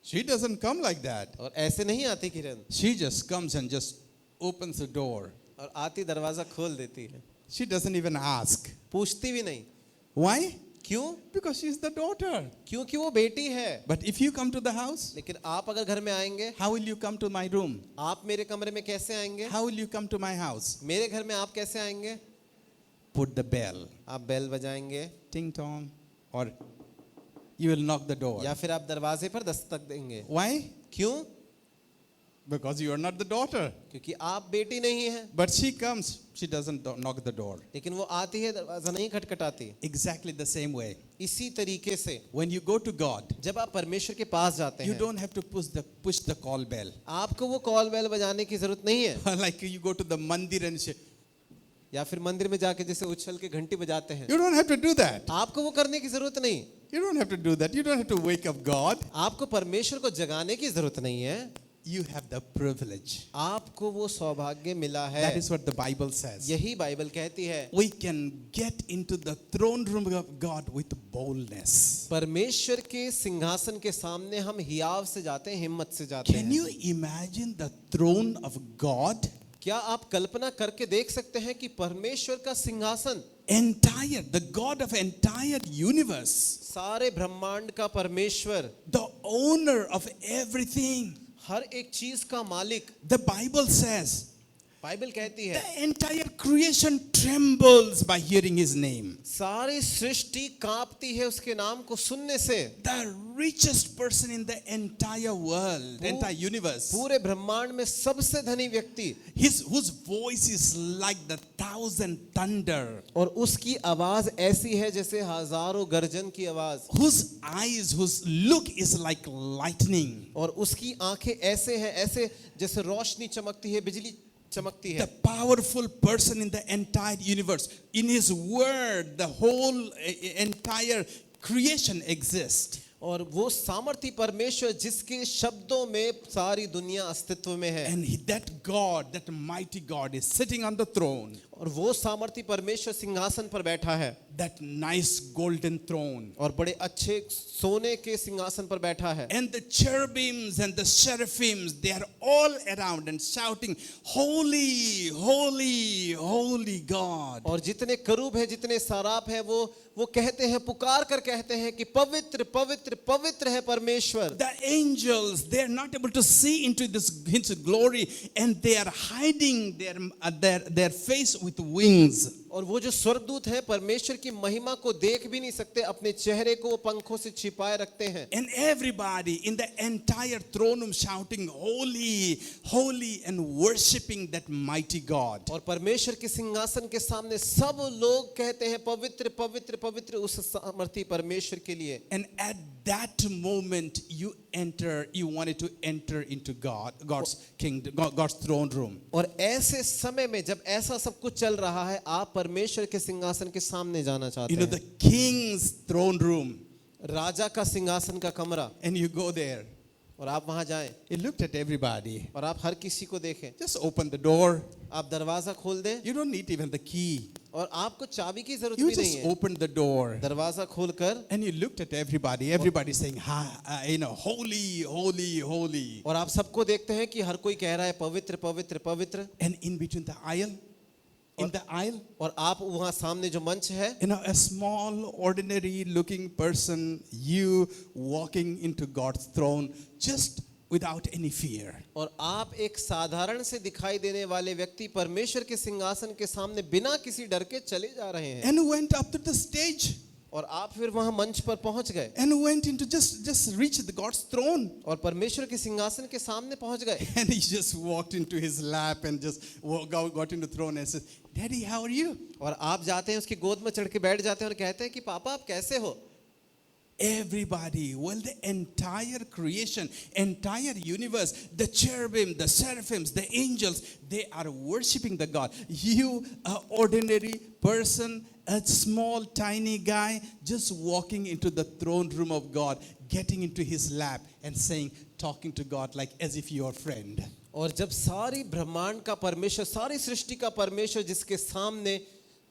Speaker 2: She doesn't come like that.
Speaker 3: और ऐसे नहीं आती किरण,
Speaker 2: She just comes and just opens the door.
Speaker 3: और आती दरवाजा खोल देती है,
Speaker 2: She doesn't even ask.
Speaker 3: पूछती भी नहीं।
Speaker 2: Why?
Speaker 3: क्यों?
Speaker 2: Because she's the daughter.
Speaker 3: क्योंकि वो बेटी है।
Speaker 2: But if you come to the house,
Speaker 3: लेकिन आप अगर घर में आएंगे,
Speaker 2: how will you come to my room?
Speaker 3: आप मेरे कमरे में कैसे आएंगे?
Speaker 2: How will you come to my house?
Speaker 3: मेरे घर में आप कैसे आएंगे?
Speaker 2: Put the bell.
Speaker 3: आप बेल बजाएंगे
Speaker 2: Ting tong. Or you will knock the door.
Speaker 3: या फिर आप दरवाजे पर दस्तक देंगे।
Speaker 2: Why?
Speaker 3: क्यों?
Speaker 2: Because you are not the daughter.
Speaker 3: क्योंकि आप बेटी नहीं है।
Speaker 2: But she comes, she doesn't knock the door.
Speaker 3: लेकिन वो आती है, दरवाजा नहीं खटखटाती।
Speaker 2: Exactly the same way.
Speaker 3: इसी तरीके से
Speaker 2: When you go to God,
Speaker 3: जब आप परमेश्वर के पास जाते
Speaker 2: you
Speaker 3: हैं,
Speaker 2: don't have to push the call bell.
Speaker 3: आपको वो कॉल बेल बजाने की जरूरत नहीं है।
Speaker 2: Like you go to the mandir and say,
Speaker 3: या फिर मंदिर में जाके जैसे उछल के घंटी बजाते हैं,
Speaker 2: you don't have to do that.
Speaker 3: आपको वो करने की जरूरत नहीं।
Speaker 2: You don't have to do that. You don't have to wake up God.
Speaker 3: आपको परमेश्वर को जगाने की जरूरत नहीं है।
Speaker 2: You have the privilege.
Speaker 3: आपको वो सौभाग्य मिला है।
Speaker 2: That is what the Bible says.
Speaker 3: यही बाइबल कहती है।
Speaker 2: We can get into the throne room of God with boldness.
Speaker 3: परमेश्वर के सिंहासन के सामने हम हियाव से जाते हैं, हिम्मत से जाते
Speaker 2: Can
Speaker 3: हैं।
Speaker 2: you imagine the throne of God?
Speaker 3: क्या आप कल्पना करके देख सकते हैं कि परमेश्वर का सिंहासन,
Speaker 2: The God of entire universe,
Speaker 3: सारे ब्रह्मांड का परमेश्वर,
Speaker 2: the owner of everything.
Speaker 3: हर एक चीज का मालिक।
Speaker 2: The Bible says,
Speaker 3: बाइबल कहती है
Speaker 2: the entire creation trembles by hearing his name.
Speaker 3: सारी सृष्टि कांपती है उसके नाम को सुनने से।
Speaker 2: The richest person in the entire world, entire universe,
Speaker 3: पूरे ब्रह्मांड में सबसे धनी व्यक्ति,
Speaker 2: whose voice is like the 1,000 thunder,
Speaker 3: और उसकी आवाज ऐसी है जैसे हजारों गर्जन की आवाज,
Speaker 2: whose eyes, whose look is like lightning.
Speaker 3: और उसकी आंखें ऐसे हैं, ऐसे जैसे रोशनी चमकती है, बिजली चमकती है।
Speaker 2: The powerful person in the entire universe. In his word, the whole entire creation exists.
Speaker 3: और वो सामर्थी परमेश्वर जिसके शब्दों में सारी दुनिया अस्तित्व में है।
Speaker 2: And that God, that mighty God is sitting on the throne.
Speaker 3: और वो सामर्थी परमेश्वर सिंहासन पर बैठा है।
Speaker 2: That nice golden throne.
Speaker 3: और बड़े अच्छे सोने के सिंहासन पर बैठा है।
Speaker 2: And the cherubims and the seraphims, they are all around and shouting, Holy, holy, holy God.
Speaker 3: और जितने करूब है, जितने सराप है, वो कहते हैं, पुकार कर कहते हैं कि पवित्र पवित्र पवित्र है परमेश्वर।
Speaker 2: The angels, they are not able to see into his glory, and they are hiding their face with wings.
Speaker 3: और वो जो स्वर्गदूत है परमेश्वर की महिमा को देख भी नहीं सकते, अपने चेहरे को वो पंखों से छिपाए रखते हैं।
Speaker 2: And everybody in the entire throne room shouting, Holy, holy, and worshiping that mighty God.
Speaker 3: और परमेश्वर के सिंहासन के सामने सब लोग कहते हैं पवित्र पवित्र पवित्र उस सामर्थी परमेश्वर के लिए।
Speaker 2: And at that moment you wanted to enter into God's kingdom, God's throne room.
Speaker 3: और ऐसे समय में जब ऐसा सब कुछ चल रहा है, आप परमेश्वर के सिंहासन के सामने जाना चाहते
Speaker 2: You know,
Speaker 3: हैं।
Speaker 2: the king's throne room.
Speaker 3: राजा का सिंहासन का कमरा।
Speaker 2: And you go there.
Speaker 3: और आप वहां जाएं।
Speaker 2: You looked at everybody.
Speaker 3: और आप हर किसी को देखें।
Speaker 2: Just open the door.
Speaker 3: आप दरवाजा खोल दें।
Speaker 2: You don't need even the key.
Speaker 3: और आपको चाबी की जरूरत
Speaker 2: You
Speaker 3: भी नहीं
Speaker 2: just
Speaker 3: है।
Speaker 2: opened the door.
Speaker 3: दरवाजा खोलकर
Speaker 2: And you looked at everybody. Everybody saying, holy, holy, holy.
Speaker 3: और आप सबको देखते हैं कि हर कोई कह रहा है पवित्र पवित्र पवित्र।
Speaker 2: And in between the aisle,
Speaker 3: और आप वहां सामने जो मंच है,
Speaker 2: a small, ordinary looking person, you walking into God's throne just without any fear.
Speaker 3: और आप एक साधारण से दिखाई देने वाले व्यक्ति परमेश्वर के सिंहासन के सामने बिना किसी डर के चले जा रहे हैं।
Speaker 2: And went up to the stage.
Speaker 3: और आप फिर वहां मंच पर पहुंच गए।
Speaker 2: And went into just reached God's throne.
Speaker 3: और परमेश्वर के सिंहासन के सामने पहुंच गए।
Speaker 2: And he just walked into his lap and just got into the throne and said, Daddy, how are you?
Speaker 3: और आप जाते हैं उसकी गोद में चढ़ के बैठ जाते हैं और कहते हैं कि पापा आप कैसे हो?
Speaker 2: Everybody, well, the entire creation, entire universe, the cherubim, the seraphims, the angels, they are worshiping the God. You, an ordinary person, a small, tiny guy, just walking into the throne room of God, getting into his lap and saying, talking to God like as if you're a friend.
Speaker 3: और जब सारी ब्रह्मांड का परमेश्वर, सारी सृष्टि का परमेश्वर जिसके सामने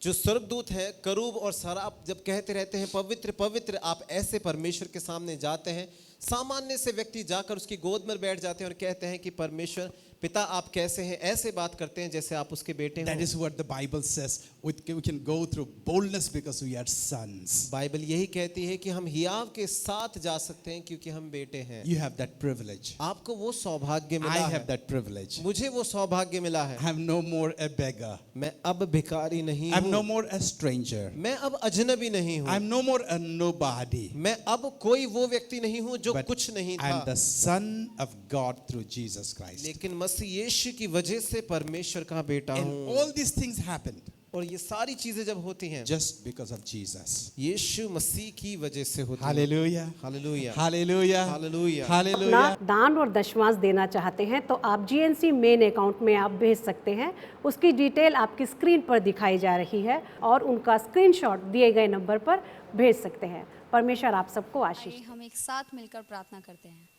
Speaker 3: जो स्वर्गदूत है, करूब और सराप जब कहते रहते हैं पवित्र पवित्र, आप ऐसे परमेश्वर के सामने जाते हैं। सामान्य से व्यक्ति जाकर उसकी गोद में बैठ जाते हैं और कहते हैं कि परमेश्वर पिता आप कैसे हैं, ऐसे बात करते हैं जैसे आप उसके बेटे हैं।
Speaker 2: That is what the Bible says. We can go through boldness because we are sons.
Speaker 3: Bible यही कहती है कि हम हियाव के साथ जा सकते हैं क्योंकि हम बेटे हैं।
Speaker 2: You have that privilege.
Speaker 3: आपको वो सौभाग्य मिला
Speaker 2: I
Speaker 3: है।
Speaker 2: have that privilege.
Speaker 3: मुझे वो सौभाग्य मिला है।
Speaker 2: I am no more a beggar.
Speaker 3: मैं अब भिखारी नहीं
Speaker 2: I am no
Speaker 3: हूँ।
Speaker 2: more a stranger.
Speaker 3: मैं अब अजनबी नहीं
Speaker 2: I
Speaker 3: हूँ।
Speaker 2: am no more a nobody.
Speaker 3: मैं अब कोई वो व्यक्ति नहीं हूँ जो
Speaker 2: But
Speaker 3: कुछ नहीं
Speaker 2: I am
Speaker 3: था,
Speaker 2: the son of God through Jesus Christ.
Speaker 3: लेकिन मसीह यीशु की वजह से परमेश्वर का बेटा
Speaker 2: And
Speaker 3: हूँ।
Speaker 2: all these things happened
Speaker 3: और ये सारी चीजें जब होती हैं
Speaker 2: just because of Jesus.
Speaker 3: यीशु मसीह की वजह से होती हैं।
Speaker 2: Hallelujah.
Speaker 3: Hallelujah,
Speaker 2: Hallelujah.
Speaker 3: Hallelujah.
Speaker 2: Hallelujah.
Speaker 4: अपना दान और दशमांश देना चाहते हैं तो आप GNC मेन अकाउंट में आप भेज सकते हैं। उसकी डिटेल आपकी स्क्रीन पर दिखाई जा रही है और उनका स्क्रीनशॉट दिए गए नंबर पर भेज सकते हैं। परमेश्वर आप सबको आशीष
Speaker 5: आइए हम एक साथ मिलकर प्रार्थना करते हैं।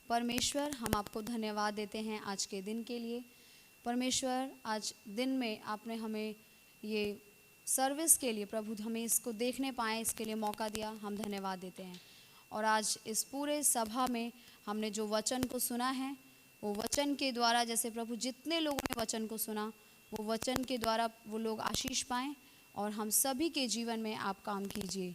Speaker 5: परमेश्वर, हम आपको धन्यवाद देते हैं आज के दिन के लिए। परमेश्वर, आज दिन में आपने हमें ये सर्विस के लिए प्रभु हमें इसको देखने पाए, इसके लिए मौका दिया, हम धन्यवाद देते हैं। और आज इस पूरे सभा में हमने जो वचन को सुना है, वो वचन के द्वारा, जैसे प्रभु जितने लोगों ने वचन को सुना, वो वचन के द्वारा वो लोग आशीष पाएँ और हम सभी के जीवन में आप काम कीजिए।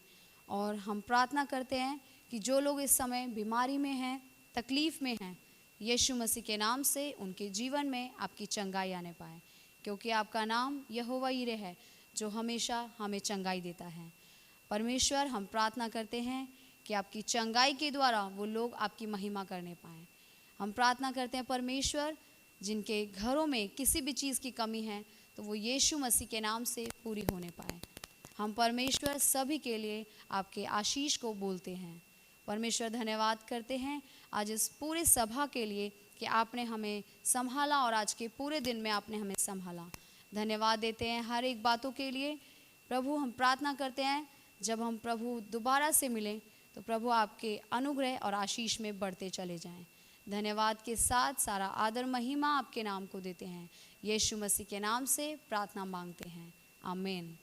Speaker 5: और हम प्रार्थना करते हैं कि जो लोग इस समय बीमारी में हैं, तकलीफ़ में हैं, यीशु मसीह के नाम से उनके जीवन में आपकी चंगाई आने पाए, क्योंकि आपका नाम यहोवा यीरे है जो हमेशा हमें चंगाई देता है। परमेश्वर, हम प्रार्थना करते हैं कि आपकी चंगाई के द्वारा वो लोग आपकी महिमा करने पाएँ। हम प्रार्थना करते हैं परमेश्वर, जिनके घरों में किसी भी चीज़ की कमी है तो वो यीशु मसीह के नाम से पूरी होने पाए। हम परमेश्वर सभी के लिए आपके आशीष को बोलते हैं। परमेश्वर, धन्यवाद करते हैं आज इस पूरे सभा के लिए कि आपने हमें संभाला और आज के पूरे दिन में आपने हमें संभाला। धन्यवाद देते हैं हर एक बातों के लिए। प्रभु, हम प्रार्थना करते हैं जब हम प्रभु दोबारा से मिलें तो प्रभु आपके अनुग्रह और आशीष में बढ़ते चले जाएं। धन्यवाद के साथ सारा आदर महिमा आपके नाम को देते हैं। यीशु मसीह के नाम से प्रार्थना मांगते हैं, आमीन।